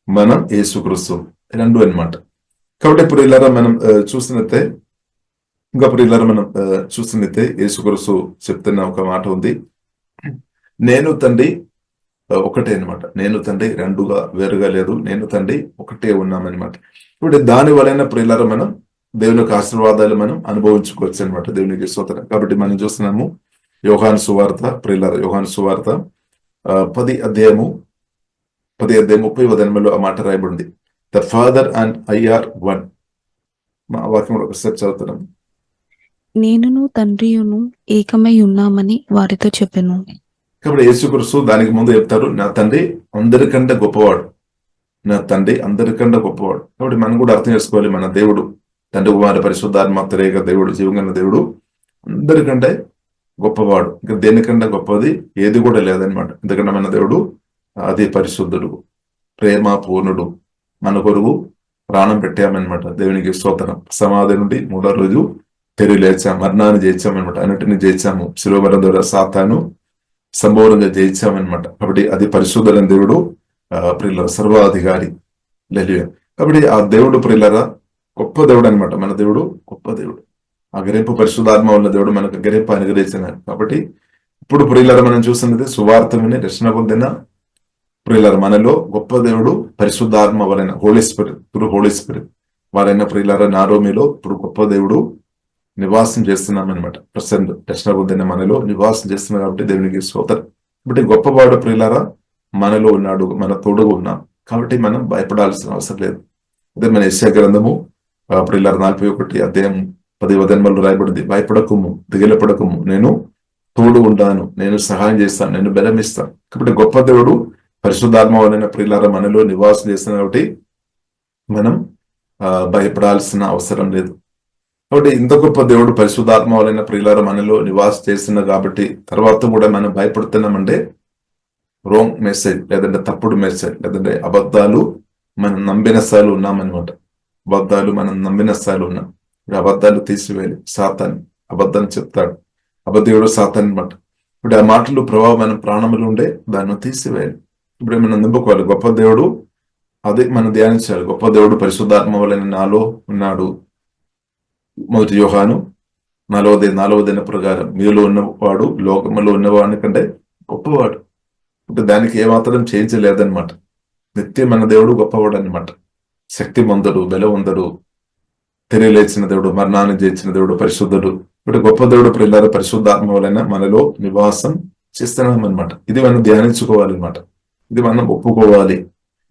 మనం యేసుక్రీస్తు రెండు అన్నమాట. కాబట్టి ప్రియులారా మనం చూసినట్టే యేసుక్రీస్తు చెప్తున్న ఒక మాట ఉంది, నేను తండ్రి ఒకటే అనమాట. నేను తండ్రి రెండుగా వేరుగా లేదు, నేను తండ్రి ఒకటే ఉన్నామన్నమాట. ఇప్పుడు దాని వలన ప్రియులారా మనం దేవుని యొక్క ఆశీర్వాదాలు మనం అనుభవించుకోవచ్చు అనమాట. దేవునికి స్తోత్రం. కాబట్టి మనం చూస్తున్నాము యోహాను సువార్త, ప్రియులారా యోహాను సువార్త 10 అధ్యాయము 30 ఆ మాట రాయబడింది, the father and I are one. మా వాక్యం ఒకసారి చదువుతున్నాం. నేనును తండ్రియును ఏకమై ఉన్నామని వారితో చెప్పాను. కాబట్టి యేసుక్రీస్తు దానికి ముందు చెప్తారు, నా తండ్రి అందరికంటే గొప్పవాడు, నా తండ్రి అందరికంటే గొప్పవాడు. కాబట్టి మనం కూడా అర్థం చేసుకోవాలి, మన దేవుడు తండ్రి కుమార పరిశుద్ధాత్మ త్రియేక దేవుడు, జీవంగల దేవుడు అందరికంటే గొప్పవాడు. ఇంకా దేనికంటే గొప్పది ఏది కూడా లేదనమాట. ఎందుకంటే మన దేవుడు అది పరిశుద్ధుడు, ప్రేమ పూర్ణుడు, మన కొరకు ప్రాణం పెట్టామన్నమాట. దేవునికి స్తోత్రం. సమాధి నుండి 3వ రోజు తెరి లేచాం, మరణాన్ని జయించామన్నమాట. అన్నిటిని జయించాము. శిలువ మరణం ద్వారా సాతాను సంపూర్ణంగా జయించామన్నమాట. కాబట్టి అది పరిశుద్ధులైన దేవుడు, ప్రియుల సర్వాధికారి. హల్లెలూయా. కాబట్టి ఆ దేవుడు ప్రియులరా గొప్ప దేవుడు అనమాట. మన దేవుడు గొప్ప దేవుడు. ఆ గ్రహింపు పరిశుద్ధాత్మ ఉన్న దేవుడు మనకు గ్రహింపు అనుగ్రహించినారు. కాబట్టి ఇప్పుడు ప్రియులరా మనం చూస్తున్నది సువార్త విని రక్షణ పొందిన ప్రియులరా మనలో గొప్ప దేవుడు పరిశుద్ధాత్మ వలన హోలీ స్పిరిట్ వారైన ప్రియులరా నారోమిలో ఇప్పుడు గొప్ప దేవుడు నివాసం చేస్తున్నాం అనమాట. ప్రసెంట్ రక్షణ పొందిన మనలో నివాసం చేస్తున్నాం. కాబట్టి దేవునికి స్తోత్రం. కాబట్టి గొప్పవాడు ప్రియులరా మనలో ఉన్నాడు, మన తోడుగా ఉన్నాం. కాబట్టి మనం భయపడాల్సిన అవసరం లేదు. అదే మన యెషయా గ్రంథము ప్రియులారా 41 అధ్యాయం 10 వచనంలో రాయబడింది, భయపడకుము, దిగిలపడకుము, నేను తోడు ఉంటాను, నేను సహాయం చేస్తాను, నేను బలమిస్తాను. కాబట్టి గొప్ప దేవుడు పరిశుద్ధాత్మ వలన ప్రియులారా మనలో నివాసం చేస్తున్న కాబట్టి మనం భయపడాల్సిన అవసరం లేదు. కాబట్టి ఇంత గొప్ప దేవుడు పరిశుద్ధాత్మ వలన ప్రియులారా మనలో నివాసం చేస్తున్నా కాబట్టి తర్వాత కూడా మనం భయపడుతున్నామంటే రాంగ్ మెసేజ్, లేదంటే తప్పుడు మెసేజ్, లేదంటే అబద్ధాలు మనం నమ్మిన స్థాయిలో ఉన్నామన్నమాట. అబద్ధాలు మనం నమ్మిన స్థాయిలో ఉన్నాం. ఇప్పుడు అబద్ధాలు తీసివేయాలి. సాతాను అబద్ధాన్ని చెప్తాడు, అబద్ధుడు సాతాను అనమాట. ఇప్పుడు ఆ మాటలు ప్రభావం మన ప్రాణములు ఉండే దాన్ని తీసివేయాలి. ఇప్పుడు మనం నమ్ముకోవాలి గొప్ప దేవుడు, అదే మనం ధ్యానించాలి. గొప్ప దేవుడు పరిశుద్ధాత్మ వలన నాలో ఉన్నాడు. 1 యోహాను 4:4 ప్రకారం మీలో ఉన్నవాడు లోకములో ఉన్నవాడి కంటే గొప్పవాడు. అంటే దానికి ఏమాత్రం చేయించలేదన్నమాట. నిత్యం మన దేవుడు గొప్పవాడు అనమాట. శక్తిమంతుడు, బలవంతుడు, తెలియలేచిన దేవుడు, మరణాన్ని జయించిన దేవుడు, పరిశుద్ధుడు. ఇప్పుడు గొప్ప దేవుడు ప్రియులారా పరిశుద్ధాత్మ వలన మనలో నివాసం చేస్తున్నాం అనమాట. ఇది మనం ధ్యానించుకోవాలన్నమాట. ఇది మనం ఒప్పుకోవాలి,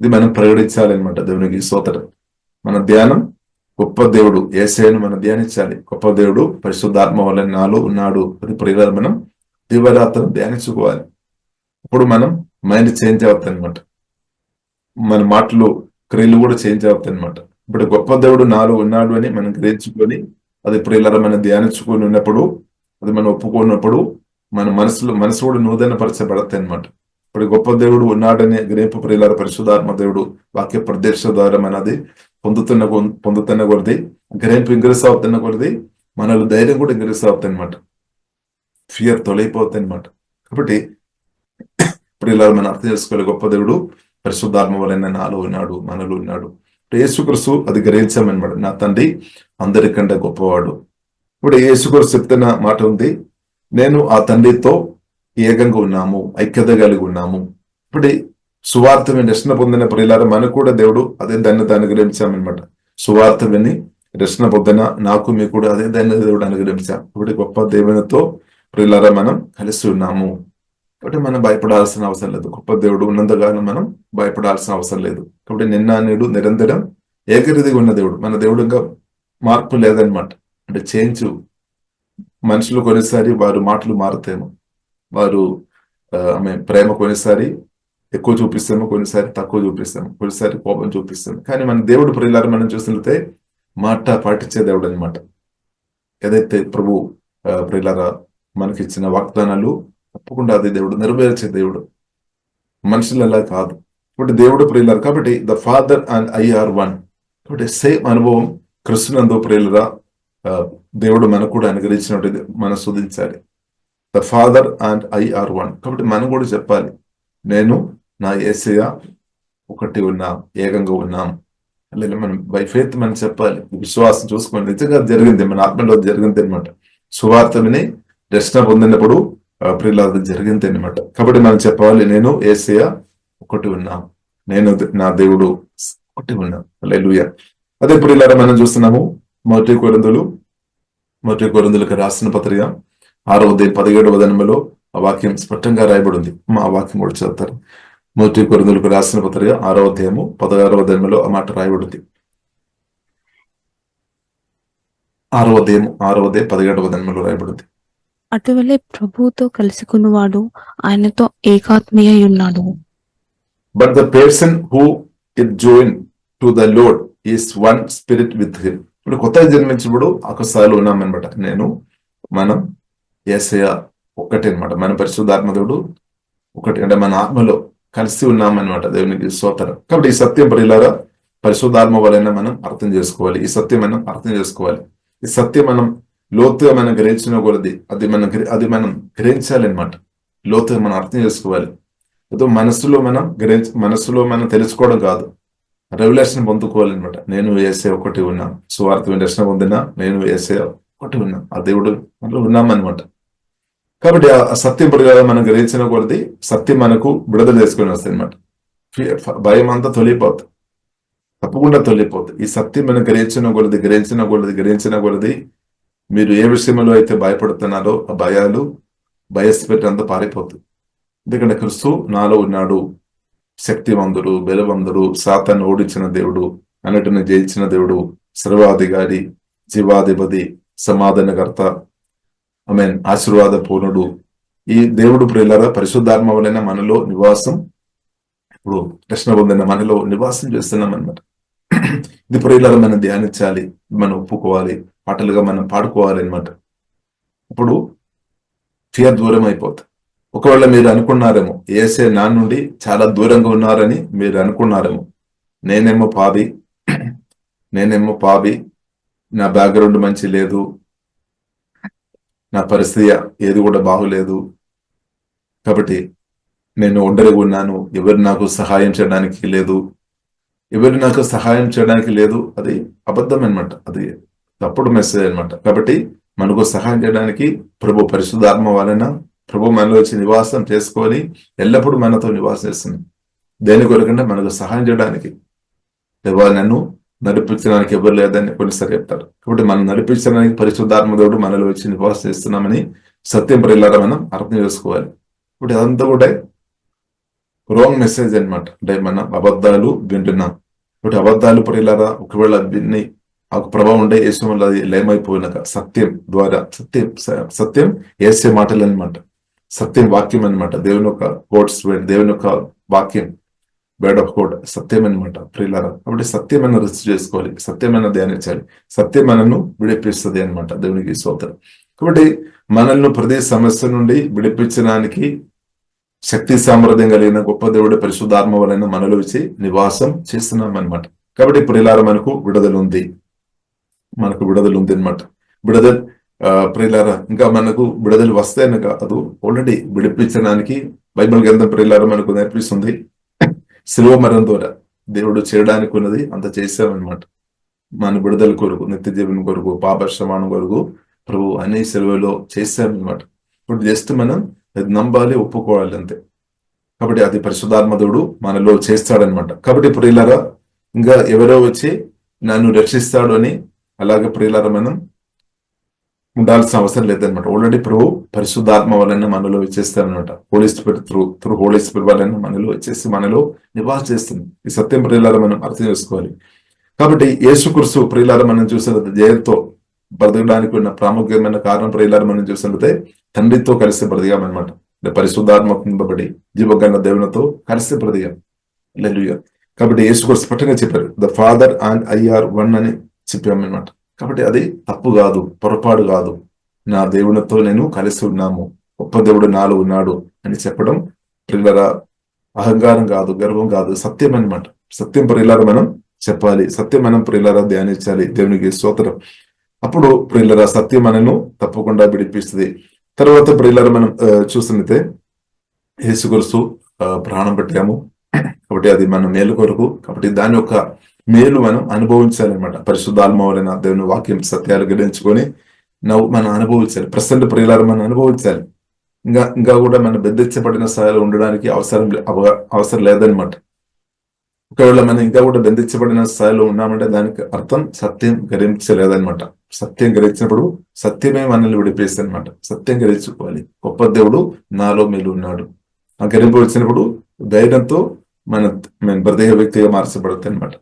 ఇది మనం ప్రకటించాలన్నమాట. దేవునికి స్తోత్రం. మన ధ్యానం గొప్ప దేవుడు యేసయ్యను మనం ధ్యానించాలి. గొప్ప దేవుడు పరిశుద్ధాత్మ వలన నాలో ఉన్నాడు. అది ప్రియులారా మనం దివారాత్రం ధ్యానించుకోవాలి. ఇప్పుడు మనం మైండ్ చేంజ్ అవుతుంది అనమాట. మన మాటలు, క్రియలు కూడా చేంజ్ అవుతాయి అనమాట. ఇప్పుడు గొప్ప దేవుడు నాలో ఉన్నాడు అని మనం గ్రహించుకొని అది ప్రియులారా మనం ధ్యానించుకొని ఉన్నప్పుడు, అది మనం ఒప్పుకున్నప్పుడు మన మనసు కూడా నూతనపరచబడతాయి అనమాట. ఇప్పుడు గొప్ప దేవుడు ఉన్నాడని గ్రహింపు ప్రియులారా పరిశుద్ధాత్మ దేవుడు వాక్య ప్రదేశ ద్వారా మనది పొందుతున్న కొలది, గ్రహింపు ఇంక్రీస్ అవుతున్న కొలది మనలో ధైర్యం కూడా ఇంక్రీస్ అవుతాయి అనమాట. ఫియర్ తొలగిపోతాయి అనమాట. కాబట్టి ప్రియులారా మనం అర్థం చేసుకోవాలి, గొప్ప దేవుడు పరిశుద్ధాత్మ వలన నాలో ఉన్నాడు, మనలో ఉన్నాడు. యేసుక్రీస్తు అది గ్రహించామన్నమాట. నా తండ్రి అందరికంటే గొప్పవాడు. ఇప్పుడు యేసుక్రీస్తు చెప్తున్న మాట ఉంది, నేను ఆ తండ్రితో ఏకంగా ఉన్నాము, ఐక్యత కలిగి ఉన్నాము. ఇప్పుడు సువార్త విని రక్షణ పొందిన ప్రియులారా మనకు కూడా దేవుడు అదే దాన్ని అనుగ్రహించామన్నమాట. సువార్త విని రక్షణ పొందిన నాకు మీకు కూడా అదే దాన్ని దేవుడు అనుగ్రహించాం. ఇప్పుడు గొప్ప దేవునితో ప్రియులారా మనం కలిసి ఉన్నాము. కాబట్టి మనం భయపడాల్సిన అవసరం లేదు. గొప్ప దేవుడు ఉన్నంతగానో మనం భయపడాల్సిన అవసరం లేదు. కాబట్టి నిన్న నేడు నిరంతరం ఏకరీతిగా ఉన్న దేవుడు. మన దేవుడు ఇంకా మార్పు లేదనమాట. అంటే చేంజ్. మనుషులు కొన్నిసారి వారు మాటలు మారుతాయేమో, వారు ప్రేమ కొన్నిసారి ఎక్కువ చూపిస్తాము, కొన్నిసారి తక్కువ చూపిస్తాము, కొన్నిసారి కోపం చూపిస్తాము. కానీ మన దేవుడు ప్రియులారా మనం చూసినట్లయితే మాట పాటించే దేవుడు అనమాట. ఏదైతే ప్రభు ప్రియులారా మనకిచ్చిన వాగ్దానాలు తప్పకుండా అది దేవుడు నెరవేర్చే దేవుడు, మనుషులు అలా కాదు. ఇప్పుడు దేవుడు ప్రియులారా కాబట్టి the father and I are one. కాబట్టి సేమ్ అనుభవం క్రిస్తునందు ప్రియులారా దేవుడు మనకు కూడా అనుగ్రహించినట్టు మనం శోధించాలి. The father and I are one. కాబట్టి మనం కూడా చెప్పాలి, నేను నా యేసయ్య ఒకటి ఉన్నాం, ఏకంగా ఉన్నాం. అలాగే మనం బై ఫెయిత్ మనం చెప్పాలి, విశ్వాసం చూసుకోండి. నిజంగా జరిగింది, మన ఆత్మలో జరిగింది అనమాట. సువార్త విని రక్షణ పొందినప్పుడు ప్రియులారా జరిగింది అనమాట. కాబట్టి మనం చెప్పాలి, నేను యేసయ్య ఒకటి ఉన్నాం, నేను నా దేవుడు ఒకటి ఉన్నాం. హల్లెలూయా. అదే ప్రియులారా మనం చూస్తున్నాము మొదటి కొరింథీయులకు రాసిన పత్రిక 6:17 ఆ వాక్యం స్పష్టంగా రాయబడింది. ఆ వాక్యం కూడా చదువుతారు. మొదటి కొరింథీయులకు రాసిన పత్రిక 6:16 ఆ మాట రాయబడింది. 6:17 రాయబడింది. అటువలే ప్రభువుతో కలుసుకున్నవాడు ఆయనతో ఏకాత్మీయ ఉన్నాడు. But the person who is join to the lord is one spirit with him. ఇప్పుడు కొత్తగా జన్మించినప్పుడు ఒకసారి ఉన్నామన్నమాట. మనం యేసయ్య ఒక్కటే అనమాట. మన పరిశుద్ధాత్మ దేవుడు ఒకటి, అంటే మన ఆత్మలో కలిసి ఉన్నామన్నమాట. దేవునికి స్తోత్రం. కాబట్టి ఈ సత్యం ప్రియులారా పరిశుద్ధాత్మ వలన మనం అర్థం చేసుకోవాలి. ఈ సత్యం మనం అర్థం చేసుకోవాలి. ఈ సత్యం మనం లోతుగా మనం గ్రహించిన కొలది అది మనం గ్రహించాలన్నమాట. లోతుగా మనం అర్థం చేసుకోవాలి. ఏదో మనసులో మనం తెలుసుకోవడం కాదు, రెవల్యూషన్ పొందుకోవాలన్నమాట. నేను యేసయ్య ఒకటి ఉన్నాం. సువార్త రక్షణ పొందినా నేను యేసయ్య ఒకటి ఉన్నాం. ఆ దేవుడు మనలో ఉన్నామన్నమాట. కాబట్టి ఆ సత్యం ప్రకారం మనం గ్రహించిన కొలది సత్యం మనకు విడుదల చేసుకొని వస్తుంది అనమాట. భయం అంతా తొలిపోతుంది, తప్పకుండా తొలిపోతుంది. ఈ సత్యం మనం గ్రహించిన కొలది మీరు ఏ విషయంలో అయితే భయపడుతున్నారో ఆ భయాలు భయస్పెట్టి అంతా పారిపోతుంది. ఎందుకంటే క్రీస్తు నాలో ఉన్నాడు, శక్తివంతుడు, బలవంతుడు, సాతాన్ని ఓడించిన దేవుడు, అన్నిటిని జయించిన దేవుడు, సర్వాధికారి, జీవాధిపతి, సమాధానకర్త, ఆమేన్, ఆశీర్వాద పూర్ణుడు. ఈ దేవుడు ప్రియులారా పరిశుద్ధాత్మ వలన మనలో నివాసం, ఇప్పుడు రక్షణ పొందిన మనలో నివాసం చేస్తున్నాం అన్నమాట. ఇది ప్రియులారా మనం ధ్యానించాలి, మనం ఒప్పుకోవాలి, పాటలుగా మనం పాడుకోవాలి అన్నమాట. అప్పుడు ఫియర్ దూరం అయిపోతుంది. ఒకవేళ మీరు అనుకున్నారేమో యేసే నా నుండి చాలా దూరంగా ఉన్నారని మీరు అనుకున్నారేమో, నేనేమో పాపి, నా బ్యాక్గ్రౌండ్ మంచి లేదు, నా పరిస్థితి ఏది కూడా బాగులేదు, కాబట్టి నేను ఒంటరిగా ఉన్నాను, ఎవరు నాకు సహాయం చేయడానికి లేదు, అది అబద్ధం అనమాట, అది తప్పుడు మెసేజ్ అనమాట. కాబట్టి మనకు సహాయం చేయడానికి ప్రభు పరిశుద్ధాత్మ వలన ప్రభు మనలో వచ్చి నివాసం చేసుకొని ఎల్లప్పుడూ మనతో నివాసం చేస్తుంది. దేని కొరకంటే మనకు సహాయం చేయడానికి. నన్ను నడిపించడానికి ఎవరు లేదని కొన్నిసారి చెప్తారు. కాబట్టి మనం నడిపించడానికి పరిశుద్ధాత్మ దేవుడు మనలో వచ్చి నివాసం చేస్తున్నామని సత్యం ప్రియులారా మనం అర్థం చేసుకోవాలి. ఇప్పుడు అదంతా కూడా రాంగ్ మెసేజ్ అనమాట. అంటే మనం అబద్ధాలు వింటున్నాం. ఇప్పుడు అబద్ధాలు ప్రియులారా ఒకవేళ విన్ని ఆ ప్రభావం ఉండే యేసు వల్ల అది లేమైపోయినాక సత్యం ద్వారా, సత్యం యేసే మాటలు అనమాట, సత్యం వాక్యం అనమాట, దేవుని యొక్క కోడ్స్, దేవుని యొక్క వాక్యం, బర్డ్ ఆఫ్ కోడ్ సత్యం అనమాట ప్రియులారా. కాబట్టి సత్యమైన రుచి చేసుకోవాలి, సత్యమైన ధ్యానించాలి, సత్యం మనను విడిపిస్తుంది అనమాట. దేవునికి స్తోత్రం. కాబట్టి మనల్ని ప్రతి సమస్య నుండి విడిపించడానికి శక్తి సామర్థ్యం కలిగిన గొప్ప దేవుడి పరిశుద్ధాత్మ వలన మనలో వచ్చి నివాసం చేస్తున్నాం అనమాట. కాబట్టి ప్రియులారా మనకు విడుదల ఉంది అనమాట. ప్రియులారా ఇంకా మనకు విడుదల వస్తాయని కాదు, ఆల్రెడీ విడిపించడానికి బైబిల్ గ్రంథం ప్రియులారా మనకు నేర్పిస్తుంది. శిలువ మరణం ద్వారా దేవుడు చేయడానికి ఉన్నది అంత చేశామన్నమాట. మన విడుదల కొరకు, నిత్య జీవనం కొరకు, పాపక్షమానం కొరకు ప్రభు అన్ని శిలువలో చేశామన్నమాట. ఇప్పుడు జస్ట్ మనం అది నమ్మాలి, ఒప్పుకోవాలి అంతే. కాబట్టి అది పరిశుద్ధాత్మ దేవుడు మనలో చేస్తాడనమాట. కాబట్టి ప్రియులారా ఇంకా ఎవరో వచ్చి నన్ను రక్షిస్తాడు అని అలాగే ప్రియులారా మనం ఉండాల్సిన అవసరం లేదనమాట. ఆల్రెడీ ప్రభు పరిశుద్ధాత్మ వలన మనలో వచ్చేస్తారనమాట. Holy spirit through holy spirit వలన మనలో వచ్చేసి మనలో నివాసం చేస్తుంది. ఈ సత్యం ప్రియులారా మనం అర్థం చేసుకోవాలి. కాబట్టి యేసుక్రీస్తు ప్రియులారా మనం చూసినట్టు జయంతో బ్రతకడానికి ఉన్న ప్రాముఖ్యమైన కారణం ప్రియులారా మనం చూసినట్లయితే తండ్రితో కలిసి బ్రతికామన్నమాట. పరిశుద్ధాత్మ నింపబడి జీవగన్న దేవునితో కలిసి బ్రతికాం. హల్లెలూయా. కాబట్టి యేసుక్రీస్తు స్పష్టంగా చెప్పారు, the father and I are one అని చెప్పామన్నమాట. కాబట్టి అది తప్పు కాదు, పొరపాటు కాదు. నా దేవునితో నేను కలిసి ఉన్నాము, గొప్ప దేవుడు నాలో ఉన్నాడు అని చెప్పడం ప్రియులారా అహంకారం కాదు, గర్వం కాదు, సత్యం అన్నమాట. సత్యం ప్రియులారా మనం చెప్పాలి, సత్యం మనం ప్రియులారా ధ్యానించాలి. దేవునికి స్తోత్రం. అప్పుడు ప్రియులారా సత్యం మనను తప్పకుండా విడిపిస్తుంది. తర్వాత ప్రియులారా మనం చూసినట్లయితే యేసుక్రీస్తు ప్రాణం పెట్టాము, కాబట్టి అది మన మేలు కొరకు. కాబట్టి దాని యొక్క మేలు మనం అనుభవించాలన్నమాట. పరిశుద్ధాత్మ వలన దేవుని వాక్యం సత్యాలు గ్రహించుకొని మనం అనుభవించాలి. ప్రజెంట్ ప్రియులారా మనం అనుభవించాలి. ఇంకా కూడా మనం బెదిరించబడిన స్థాయిలో ఉండడానికి అవసరం లేదనమాట. ఒకవేళ మనం ఇంకా కూడా బంధించబడిన స్థాయిలో ఉన్నామంటే దానికి అర్థం సత్యం గ్రహించలేదనమాట. సత్యం గ్రహించినప్పుడు సత్యమే మనల్ని విడిపేస్తుంది అనమాట. సత్యం గ్రహించుకోవాలి, గొప్ప దేవుడు నాలో మేలు ఉన్నాడు. ఆ గ్రహింపు వచ్చినప్పుడు ధైర్యంతో మనం ప్రదేహ వ్యక్తిగా మార్చబడుతుంది అనమాట.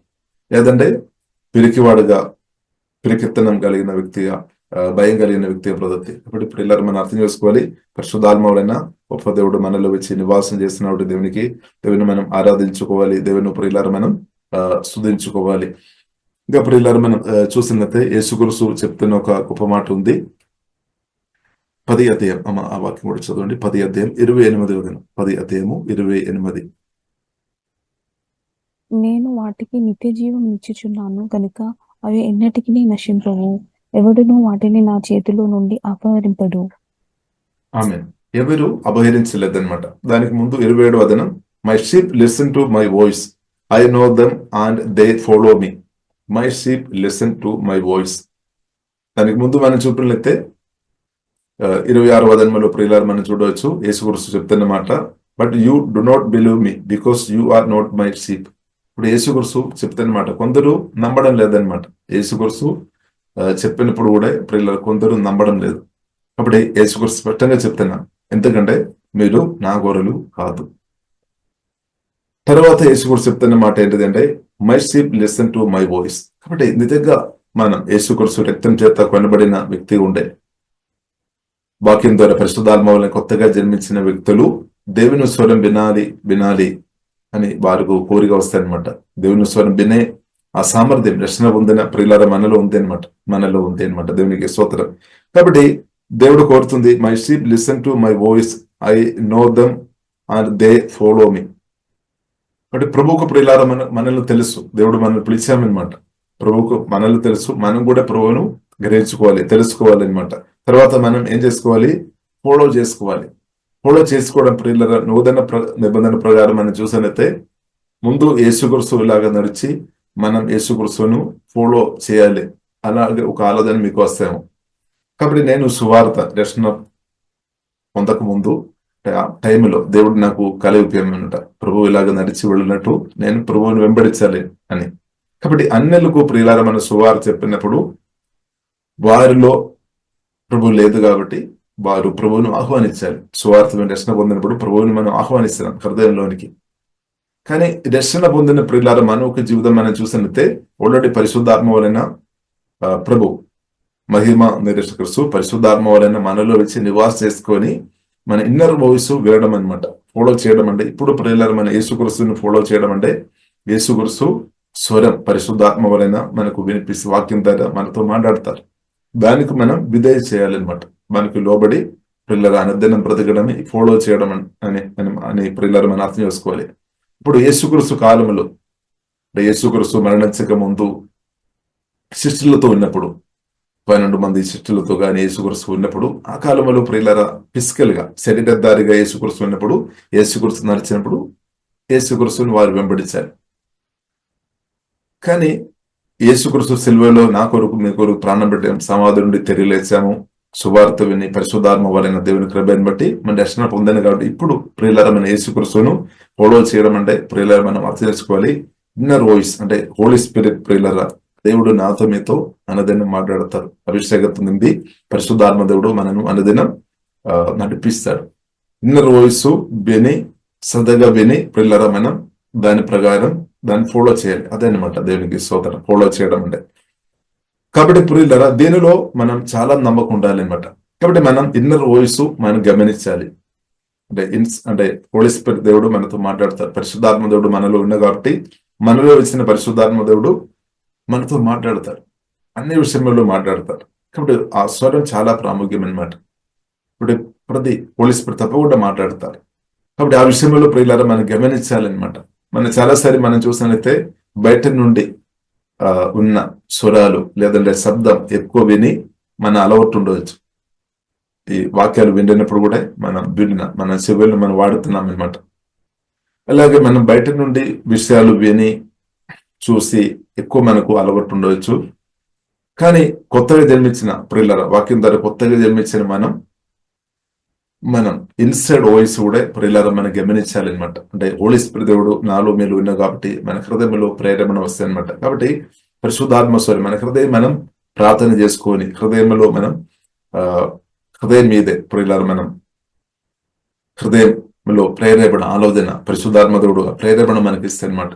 లేదంటే పిరికిత్తనం కలిగిన వ్యక్తిగా, భయం కలిగిన వ్యక్తిగా బ్రతుకుతాయి. కాబట్టి ఇప్పుడు ఇలా మనం అర్థం చేసుకోవాలి, పరిశుద్ధాత్మ వలన గొప్ప దేవుడు మనలో వచ్చి నివాసం చేస్తున్నప్పుడు దేవుని మనం ఆరాధించుకోవాలి, దేవుని ప్రియులారా మనం స్తుతించుకోవాలి. ఇంకా ప్రియులారా మనం చూసినట్లయితే యేసుక్రీస్తు చెప్తున్న ఒక గొప్ప మాట ఉంది. 10వ అధ్యాయం, ఆ వాక్యం కూడా చదవండి. 10వ అధ్యాయం 28వ వచనం. 10వ అధ్యాయము 28. నేను వాటికి నిత్య జీవం ఇచ్చుచున్నాను కనుక అవి ఎన్నటికీ నశింపవు, ఎవడును వాటిని నా చేతిలో నుండి అపహరింపడు. ఆమేన్. ఎవరు అపహరించలేదన్నమాట. దానికి ముందు 27వ వచనం, my sheep listen to my voice, I know them and they follow me. My sheep listen to my voice. దానికి ముందు మనం చూపినట్లయితే 26వ వచనంలో ప్రియులారా మనం చూడవచ్చు, యేసుక్రీస్తు చెప్తున్నమాట, but you do not believe me because you are not my sheep. ఇప్పుడు యేసుక్రీస్తు చెప్తున్నమాట, కొందరు నమ్మడం లేదనమాట. యేసుక్రీస్తు చెప్పినప్పుడు కూడా ప్రియులారా కొందరు నమ్మడం లేదు. కాబట్టి యేసుక్రీస్తు స్పష్టంగా చెప్తున్నా, ఎందుకంటే మీరు నా గొర్రెలు కాదు. తర్వాత యేసు కూడా చెప్తున్న మాట ఏంటిదంటే, my sheep listen to my voice. కాబట్టి నిజంగా మనం యేసుక్రీస్తు రక్తం చేత కొనబడిన వ్యక్తి ఉండే, వాక్యం ద్వారా పరిశుద్ధాత్మ వలన కొత్తగా జన్మించిన వ్యక్తులు దేవుని స్వరం వినాలి వినాలి అని వారికి కోరిక వస్తాయన్నమాట. దేవుని స్వరం వినే ఆ సామర్థ్యం రక్షణ పొందిన ప్రియులారా మనలో ఉంది అనమాట. దేవునికి స్తోత్రం. కాబట్టి దేవుడు కోరుతుంది, my sheep listen to my voice, I know them and they follow me. అంటే ప్రభువుకు ప్రియులారా మనల్ని తెలుసు, దేవుడు మనల్ని పిలిచామన్నమాట. ప్రభువుకు మనల్ని తెలుసు, మనం కూడా ప్రభువును గ్రహించుకోవాలి, తెలుసుకోవాలి అనమాట. తర్వాత మనం ఏం చేసుకోవాలి? ఫాలో చేసుకోవాలి. ఫాలో చేసుకోవడం ప్రియులారా నూతన నిబంధన ప్రకారం మనం చూసినట్లయితే, ముందు యేసుక్రీస్తు లాగా నడిచి మనం యేసుక్రీస్తును ఫాలో చేయాలి. అలాగే ఒక ఆలోచన మీకు వస్తాము. కాబట్టి నేను సువార్త రక్షణ పొందక ముందు టైంలో దేవుడు నాకు కలిగిపోయామన్నమాట. ప్రభువు ఇలాగ నడిచి వెళ్ళినట్టు నేను ప్రభువుని వెంబడించాలి అని. కాబట్టి అన్యులకు ప్రియులారా మన సువార్త చెప్పినప్పుడు వారిలో ప్రభు లేదు కాబట్టి వారు ప్రభువును ఆహ్వానించాలి. సువార్త రక్షణ పొందినప్పుడు ప్రభువుని మనం ఆహ్వానిస్తున్నాం హృదయంలోనికి. కానీ రక్షణ పొందిన ప్రియులారా మన ఒక జీవితం మనం చూసినట్లయితే ఆల్రెడీ పరిశుద్ధాత్మ వలన ప్రభు మహిమ నిరీక్షకుడు పరిశుద్ధాత్మ వలన మనలో వచ్చి నివాస చేసుకొని మన ఇన్నర్ వాయిస్ వినడం అనమాట, ఫాలో చేయడం. అంటే ఇప్పుడు ప్రియులారా మన యేసుక్రీస్తుని ఫాలో చేయడం అంటే యేసుక్రీస్తు స్వరం పరిశుద్ధాత్మ వలన మనకు వినిపిస్తే వాక్యం ద్వారా మనతో మాట్లాడతారు. దానికి మనం విధేయ చేయాలన్నమాట. మనకు లోబడి ప్రియులారా అనుదినం బ్రతకడమే ఫాలో చేయడం అని ప్రియులారా మనం అర్థం చేసుకోవాలి. ఇప్పుడు యేసుక్రీస్తు కాలంలో, యేసుక్రీస్తు మరణించక ముందు శిష్యులతో ఉన్నప్పుడు, 12 మంది శిష్యులతో కానీ యేసుక్రీస్తు ఉన్నప్పుడు, ఆ కాలంలో ప్రియులారా ఫిజికల్ గా శరీరధారిగా యేసుక్రీస్తు ఉన్నప్పుడు, యేసుక్రీస్తు నడిచినప్పుడు యేసుక్రీస్తుని వారు వెంబడించారు. కానీ యేసుక్రీస్తు సిలువలో నా కొరకు మీ కొరకు ప్రాణం పెట్టాము, సమాధి నుండి తెరలేచాము, సువార్త విని పరిశుద్ధాత్మ వలన దేవుని కృపను బట్టి మన రక్షణ పొందాను. కాబట్టి ఇప్పుడు ప్రియులారా మన యేసుక్రీస్తును ఫాలో చేయడం అంటే ప్రియులారా మనం అర్థం చేసుకోవాలి. ఇన్నర్ వాయిస్ అంటే హోలీ స్పిరిట్. ప్రియులారా దేవుడు నాతో మీతో అనుదినం మాట్లాడతారు. అభిషేకం నింది పరిశుద్ధాత్మ దేవుడు మనను అనుదినం నడిపిస్తాడు. ఇన్నర్ వాయిస్ విని శ్రద్ధగా విని ప్రియులారా మనం దాని ప్రకారం దాన్ని ఫాలో చేయాలి. అదే అనమాట దేవునికి స్తోత్రం, ఫాలో చేయడం అంటే. కాబట్టి ప్రియులారా దీనిలో మనం చాలా నమ్మకం ఉండాలి అనమాట. కాబట్టి మనం ఇన్నర్ వాయిస్ మనం గమనించాలి. అంటే హోలీ స్పిరిట్ దేవుడు మనతో మాట్లాడతారు. పరిశుద్ధాత్మ దేవుడు మనలో ఉన్న కాబట్టి మనలో వచ్చిన పరిశుద్ధాత్మ దేవుడు మనతో మాట్లాడతారు, అన్ని విషయంలో మాట్లాడతారు. కాబట్టి ఆ స్వరం చాలా ప్రాముఖ్యం అనమాట. ఇప్పుడు ప్రతి హోలీ స్పిరిట్ తప్పకుండా మాట్లాడతారు. కాబట్టి ఆ విషయంలో ప్రియులారా మనం గమనించాలన్నమాట. మనం చాలాసారి మనం చూసినట్లయితే బయట నుండి ఉన్న స్వరాలు లేదంటే శబ్దం ఎక్కువ విని మన అలవాటు ఉండవచ్చు. ఈ వాక్యాలు వింటున్నప్పుడు కూడా మన చెవులను మనం వాడుతున్నాం అనమాట. అలాగే మనం బయట నుండి విషయాలు విని చూసి ఎక్కువ మనకు అలవాటు ఉండవచ్చు. కానీ కొత్తగా జన్మించిన ప్రియులారా వాక్యం ద్వారా కొత్తగా జన్మించిన మనం ఇన్సైడ్ వాయిస్ కూడా ప్రియులారా మనం గమనించాలి అనమాట. అంటే హోలీ స్పిరిట్ దేవుడు నాలో మీరు ఉన్నా కాబట్టి మన హృదయంలో ప్రేరణ వస్తాయి అనమాట. కాబట్టి పరిశుద్ధాత్మ స్వరం మన హృదయం మనం ప్రార్థన చేసుకొని హృదయంలో మనం హృదయం మీదే ప్రియులారా మనం హృదయంలో ప్రేరేపణ ఆలోచన పరిశుద్ధాత్మ దేవుడు ప్రేరేపణ మనకి ఇస్తాయి అనమాట.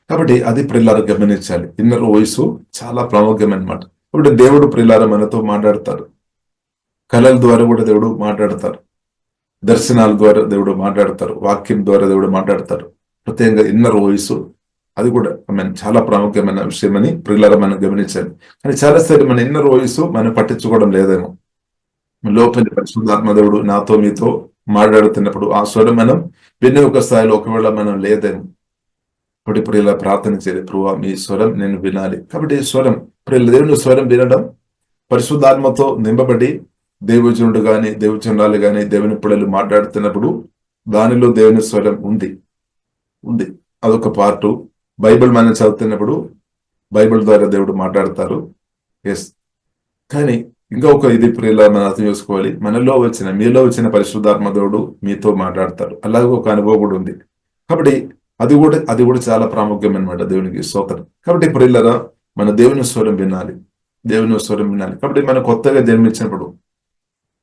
కాబట్టి అది ప్రియులారా గమనించాలి. ఇన్నర్ వాయిస్ చాలా ప్రాముఖ్యమన్నమాట. కాబట్టి దేవుడు ప్రియులారా మనతో మాట్లాడతారు. కళల ద్వారా కూడా దేవుడు మాట్లాడతారు, దర్శనాల ద్వారా దేవుడు మాట్లాడతారు, వాక్యం ద్వారా దేవుడు మాట్లాడతారు. ప్రత్యేకంగా ఇన్నర్ వాయిస్ అది కూడా చాలా ప్రాముఖ్యమైన విషయం అని ప్రియులారా మనం గమనించాలి. కానీ చాలాసారి మన ఇన్నర్ వాయిస్ మనం పట్టించుకోవడం లేదేమో. లోపలి పరిశుద్ధాత్మ దేవుడు నాతో మీతో మాట్లాడుతున్నప్పుడు ఆ స్వరం మనం వినే ఒక స్థాయిలో ఒకవేళ మనం లేదేమో. ఇప్పుడు ప్రియుల ప్రార్థన చేయాలి, ప్రభువా మీ స్వరం నేను వినాలి. కాబట్టి స్వరం ప్రియుల దేవుని స్వరం వినడం, పరిశుద్ధాత్మతో నింపబడి దేవజనుడు గాని దేవజనురాలు గాని దేవుని పిల్లలు మాట్లాడుతున్నప్పుడు దానిలో దేవుని స్వరం ఉంది. అదొక పార్టు. బైబిల్ మనం చదువుతున్నప్పుడు బైబిల్ ద్వారా దేవుడు మాట్లాడతారు. ఎస్, కానీ ఇంకొక ఇది ప్రియుల మనం అర్థం చేసుకోవాలి. మీలో వచ్చిన పరిశుద్ధాత్మ దేవుడు మీతో మాట్లాడతారు. అలాగే ఒక అనుభవం కూడా ఉంది. కాబట్టి అది కూడా చాలా ప్రాముఖ్యం అనమాట దేవునికి స్తోత్రం. కాబట్టి ప్రియులారా మన దేవుని స్వరం వినాలి. కాబట్టి మనం కొత్తగా జన్మించినప్పుడు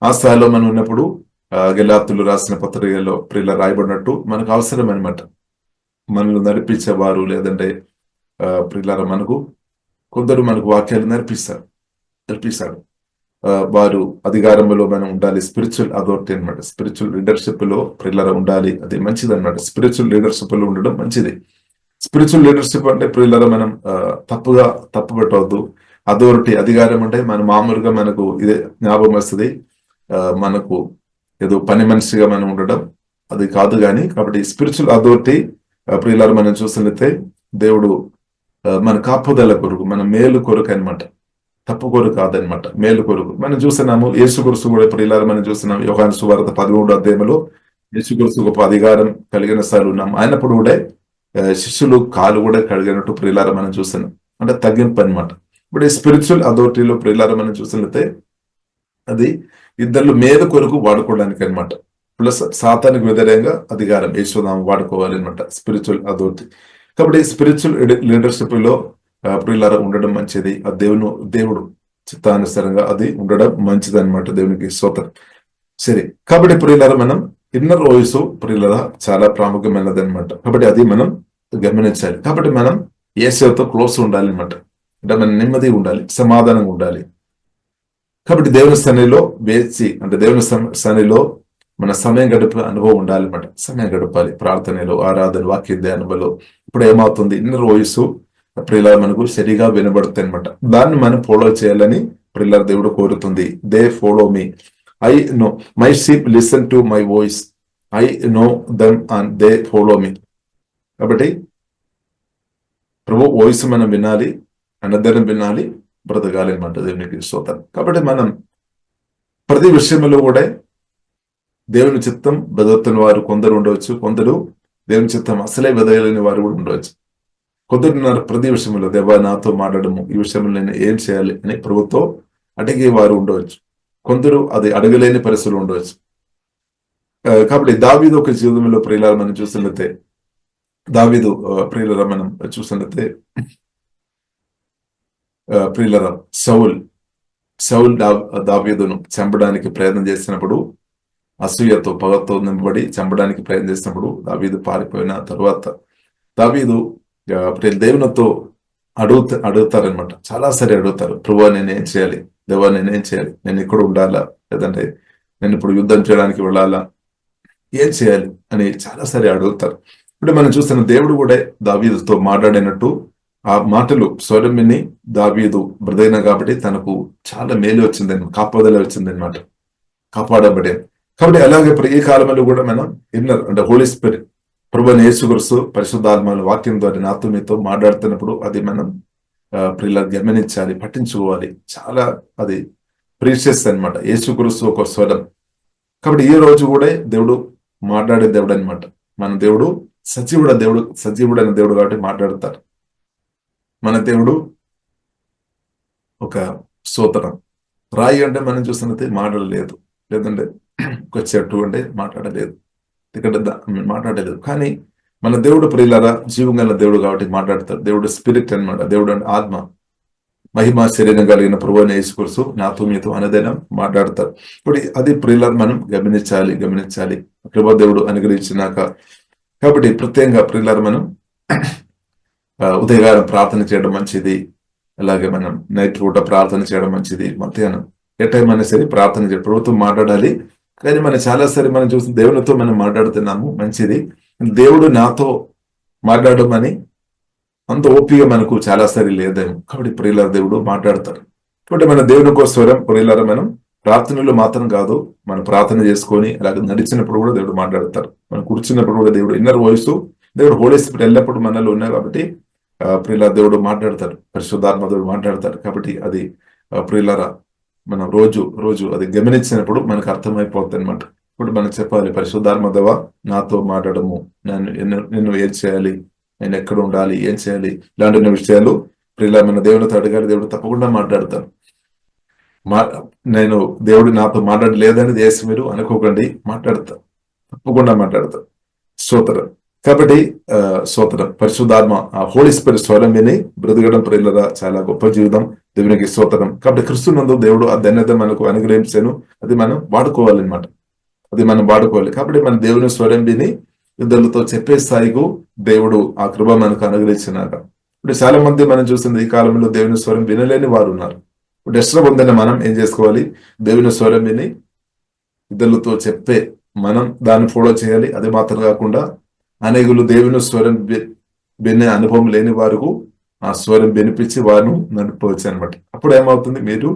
ఆ స్థాయిలో మనం ఉన్నప్పుడు గలాతీయులు రాసిన పత్రికలో ప్రియుల రాయబడినట్టు మనకు అవసరం అనమాట. మనల్ని నడిపించేవారు, లేదంటే ప్రియులారా మనకు కొందరు మనకు వాక్యాలు నడిపిస్తాడు. వారు అధికారంలో మనం ఉండాలి. స్పిరిచువల్ అథారిటీ అనమాట. స్పిరిచువల్ లీడర్షిప్ లో ప్రియులారా ఉండాలి. అది మంచిది అనమాట. స్పిరిచువల్ లీడర్షిప్ లో ఉండడం మంచిది. స్పిరిచువల్ లీడర్షిప్ అంటే ప్రియులారా మనం తప్పు పెట్టవద్దు. అథారిటీ, అధికారం అంటే మనం మామూలుగా మనకు ఇదే జ్ఞాపకం వస్తుంది, మనకు ఏదో పని మనిషిగా మనం ఉండడం, అది కాదు. కానీ కాబట్టి స్పిరిచువల్ అథారిటీ ప్రియులారా మనం చూసినట్లయితే దేవుడు మన కాపుదల కొరకు, మన మేలు కొరకు అనమాట. తప్పు కొరకు కాదనమాట, మేలు కొరకు. మనం చూస్తున్నాము యేసుక్రీస్తు కూడా ప్రియులారా మనం చూస్తున్నాము యోహాను సువార్త 13వ అధ్యాయంలో యేసుక్రీస్తు గొప్ప అధికారం కలిగిన సార్లు ఉన్నాము. అయినప్పుడు కూడా శిష్యులు కాలు కూడా కడిగినట్టు ప్రియులారా మనం చూస్తున్నాం. అంటే తగ్గింపు అనమాట. ఇప్పుడు ఈ స్పిరిచువల్ అథారిటీలో ప్రియులారా మనం చూసినట్లయితే అది ఇద్దరు మేలు కొరకు వాడుకోవడానికి అనమాట. ప్లస్ సాతానికి వ్యతిరేకంగా అధికారం యేసునామం వాడుకోవాలి అనమాట స్పిరిచువల్ అథారిటీ. కాబట్టి స్పిరిచువల్ లీడర్షిప్ లో ప్రియులారా ఉండడం మంచిది. ఆ దేవుడు చిత్తానుసారంగా అది ఉండడం మంచిది అనమాట. దేవునికి స్తోత్రం. సరే, కాబట్టి ప్రియులారా మనం ఇన్నర్ వాయిస్ ప్రియులారా చాలా ప్రాముఖ్యమైనది అనమాట. కాబట్టి అది మనం గమనించాలి. కాబట్టి మనం యేసుతో క్లోజ్ ఉండాలి అనమాట. అంటే మనం నెమ్మది ఉండాలి, సమాధానంగా ఉండాలి. కాబట్టి దేవుని సన్నిధిలో దేవుని సన్నిధిలో మన సమయం గడిపే అనుభవం ఉండాలి అనమాట. సమయం గడపాలి ప్రార్థనలో, ఆరాధన, వాక్య ధ్యానంలో. ఇప్పుడు ఏమవుతుంది, ఇన్నర్ వాయిస్ ప్రియులారా మనకు సరిగా వినబడుతుంది అనమాట. దాన్ని మనం ఫాలో చేయాలని ప్రియులారా దేవుడు కోరుతుంది. They follow me, I know my sheep listen to my voice, I know them and they follow me. కాబట్టి ప్రభు వాయిస్ మనం వినాలి, అనంతరం వినాలి, బ్రతకాలి అనమాట. దేవునికి స్తోత్రం. కాబట్టి మనం ప్రతి విషయంలో కూడా దేవుని చిత్తం బెదవుతున్న వారు కొందరు ఉండవచ్చు, కొందరు దేవుని చిత్తం అసలే బెదగలేని వారు కూడా ఉండవచ్చు. కొందరున్నారు ప్రతి విషయంలో దేవా నాతో మాట్లాడము, ఈ విషయంలో నేను ఏం చేయాలి అని ప్రభుత్వం అడిగే వారు ఉండవచ్చు. కొందరు అది అడగలేని పరిస్థితులు ఉండవచ్చు. కాబట్టి దావీదు ఒక జీవితంలో ప్రియులారా మనం చూసినట్లయితే, దావీదు ప్రియులారా మనం చూసినట్లయితే ప్రియులారా సౌల్ దావీదును చంపడానికి ప్రయత్నం చేసినప్పుడు, అసూయతో పగతో నింపబడి చంపడానికి ప్రయత్నం చేసినప్పుడు దావీదు పారిపోయిన తర్వాత దావీదు దేవునితో అడుగుతారనమాట. చాలా సరే అడుగుతారు, ప్రభువా నేనేం చేయాలి, దేవా నేనేం చేయాలి, నేను ఇక్కడ ఉండాలా, లేదంటే నేను ఇప్పుడు యుద్ధం చేయడానికి వెళ్ళాలా, ఏం చేయాలి అని చాలా సరే అడుగుతారు. ఇప్పుడు మనం చూస్తున్న దేవుడు కూడా దావీదుతో మాట్లాడినట్టు ఆ మాటలు స్వరం విని దావీదు బ్రదైన కాబట్టి తనకు చాలా మేలు వచ్చిందని, కాపాదల వచ్చిందనమాట, కాపాడబడే. కాబట్టి అలాగే ఈ కాలంలో కూడా మనం ఇన్నర్ అంటే హోలీ స్పిరిట్ ప్రభువైన యేసుక్రీస్తు పరిశుద్ధాత్మల వాక్యం ద్వారా నాతో మీతో మాట్లాడుతున్నప్పుడు అది మనం ప్రియులారా గమనించాలి, పట్టించుకోవాలి. చాలా అది ప్రీషియస్ అనమాట యేసుక్రీస్తు ఒక స్వరం. కాబట్టి ఈ రోజు కూడా దేవుడు మాట్లాడే దేవుడు అనమాట. మన దేవుడు సజీవుడైన దేవుడు కాబట్టి మాట్లాడతారు. మన దేవుడు ఒక స్తోత్రం. రాయి అంటే మనం చూస్తున్నది మాట్లాడలేదు, లేదంటే ఒక చెట్టు అంటే మాట్లాడలేదు, ఇక్కడ మాట్లాడలేదు. కానీ మన దేవుడు ప్రియులారా జీవం గల దేవుడు కాబట్టి మాట్లాడతారు. దేవుడు స్పిరిట్ అనమాట. దేవుడు అంటే ఆత్మ, మహిమ శరీరం కలిగిన ప్రభువైన యేసుక్రీస్తు నాతో మీతో అనదైనా మాట్లాడతారు. ఇప్పుడు అది ప్రియులారా మనం గమనించాలి ప్రభు దేవుడు అనుగ్రహించినాక. కాబట్టి ప్రత్యేకంగా ప్రియులారా మనం ఉదయకాలం ప్రార్థన చేయడం మంచిది. అలాగే మనం నైట్ పూట ప్రార్థన చేయడం మంచిది. మధ్యాహ్నం ఏ టైం అయినా సరే ప్రార్థన చేయడం, ప్రభుత్వం మాట్లాడాలి. కానీ మనం చాలాసారి మనం చూసి దేవునితో మనం మాట్లాడుతున్నాము, మంచిది. దేవుడు నాతో మాట్లాడమని అంత ఓపిక మనకు చాలాసారి లేదేమో. కాబట్టి ప్రియులారా దేవుడు మాట్లాడతారు. కాబట్టి మన దేవుని కోసరం ప్రియులారా మనం ప్రార్థనలు మాత్రం కాదు, మనం ప్రార్థన చేసుకొని అలాగే నడిచినప్పుడు కూడా దేవుడు మాట్లాడతారు. మనం కూర్చున్నప్పుడు కూడా దేవుడు ఇన్నర్ వాయిస్, దేవుడు హోలీ స్పిరిట్ ఎల్లప్పుడు మనలో ఉన్నారు. కాబట్టి ప్రియులారా దేవుడు మాట్లాడతారు, పరిశుద్ధాత్మ దేవుడు మాట్లాడతారు. కాబట్టి అది ప్రియులారా మనం రోజు అది గమనించినప్పుడు మనకు అర్థమైపోతుంది అనమాట. ఇప్పుడు మనం చెప్పాలి, పరిశుద్ధాత్మ దేవా నాతో మాట్లాడము, నేను ఏం చేయాలి, నేను ఎక్కడ ఉండాలి, ఏం చేయాలి, ఇలాంటి విషయాలు ప్రియులారా మన దేవుడితో అడగాలి. దేవుడు తప్పకుండా మాట్లాడతారు. నేను దేవుడు నాతో మాట్లాడలేదని దేశం మీరు అనుకోకండి, మాట్లాడతారు, తప్పకుండా మాట్లాడతారు. స్తోత్రం. కాబట్టి స్తోత్రం. పరిశుద్ధాత్మ హోలీ స్పిరిట్ స్వరం విని బ్రతకడం ప్రియులారా చాలా గొప్ప జీవితం. దేవునికి స్తోత్రం. కాబట్టి క్రీస్తునందు దేవుడు ఆ ధన్యత మనకు అనుగ్రహించాను. అది మనం వాడుకోవాలన్నమాట. కాబట్టి మన దేవుని స్వరం విని ఇతరులతో చెప్పే స్థాయికు దేవుడు ఆ కృప మనకు అనుగ్రహించినాక ఇప్పుడు చాలా మంది మనం చూస్తుంది ఈ కాలంలో దేవుని స్వరం వినలేని వారు ఉన్నారు. ఇప్పుడు ఎస్రా పొందిన మనం ఏం చేసుకోవాలి? దేవుని స్వరం విని ఇతరులతో చెప్పే మనం దాన్ని ఫాలో చేయాలి. అది మాత్రం కాకుండా అనేకులు దేవుని స్వరం వినే అనుభవం లేని వారికి ఆ స్వరం వినిపించి వారిని నడిపవచ్చు అనమాట. అప్పుడు ఏమవుతుంది? మీరు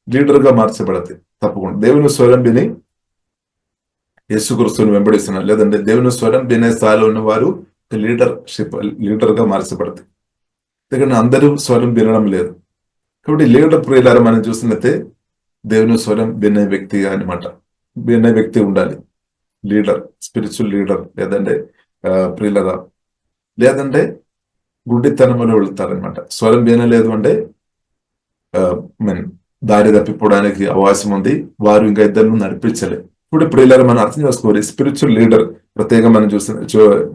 లీడర్ గా మార్చబడతాయి. తప్పకుండా దేవుని స్వరం విని యేసుక్రీస్తుని వెంబడిస్తున్నారు, లేదంటే దేవుని స్వరం వినే స్థాయిలో ఉన్న వారు లీడర్ గా మార్చబడతాయి. ఎందుకంటే అందరూ స్వరం వినడం లేదు. కాబట్టి లీడర్ ప్రియులారా మనం చూసినట్లయితే దేవుని స్వరం వినే వ్యక్తి అనమాట. వినే వ్యక్తి ఉండాలి. లీడర్, స్పిరిచువల్ లీడర్, లేదంటే ప్రియులరా, లేదంటే గుడ్డితనంలో వెళ్తారనమాట. స్వరం వినలేదు అంటే దారి తప్పిపోవడానికి అవకాశం ఉంది. వారు ఇంకా ఇద్దరు నడిపించలే. ఇప్పుడు ప్రియులారా మనం అర్థం చేసుకోవాలి, స్పిరిచువల్ లీడర్ ప్రత్యేకంగా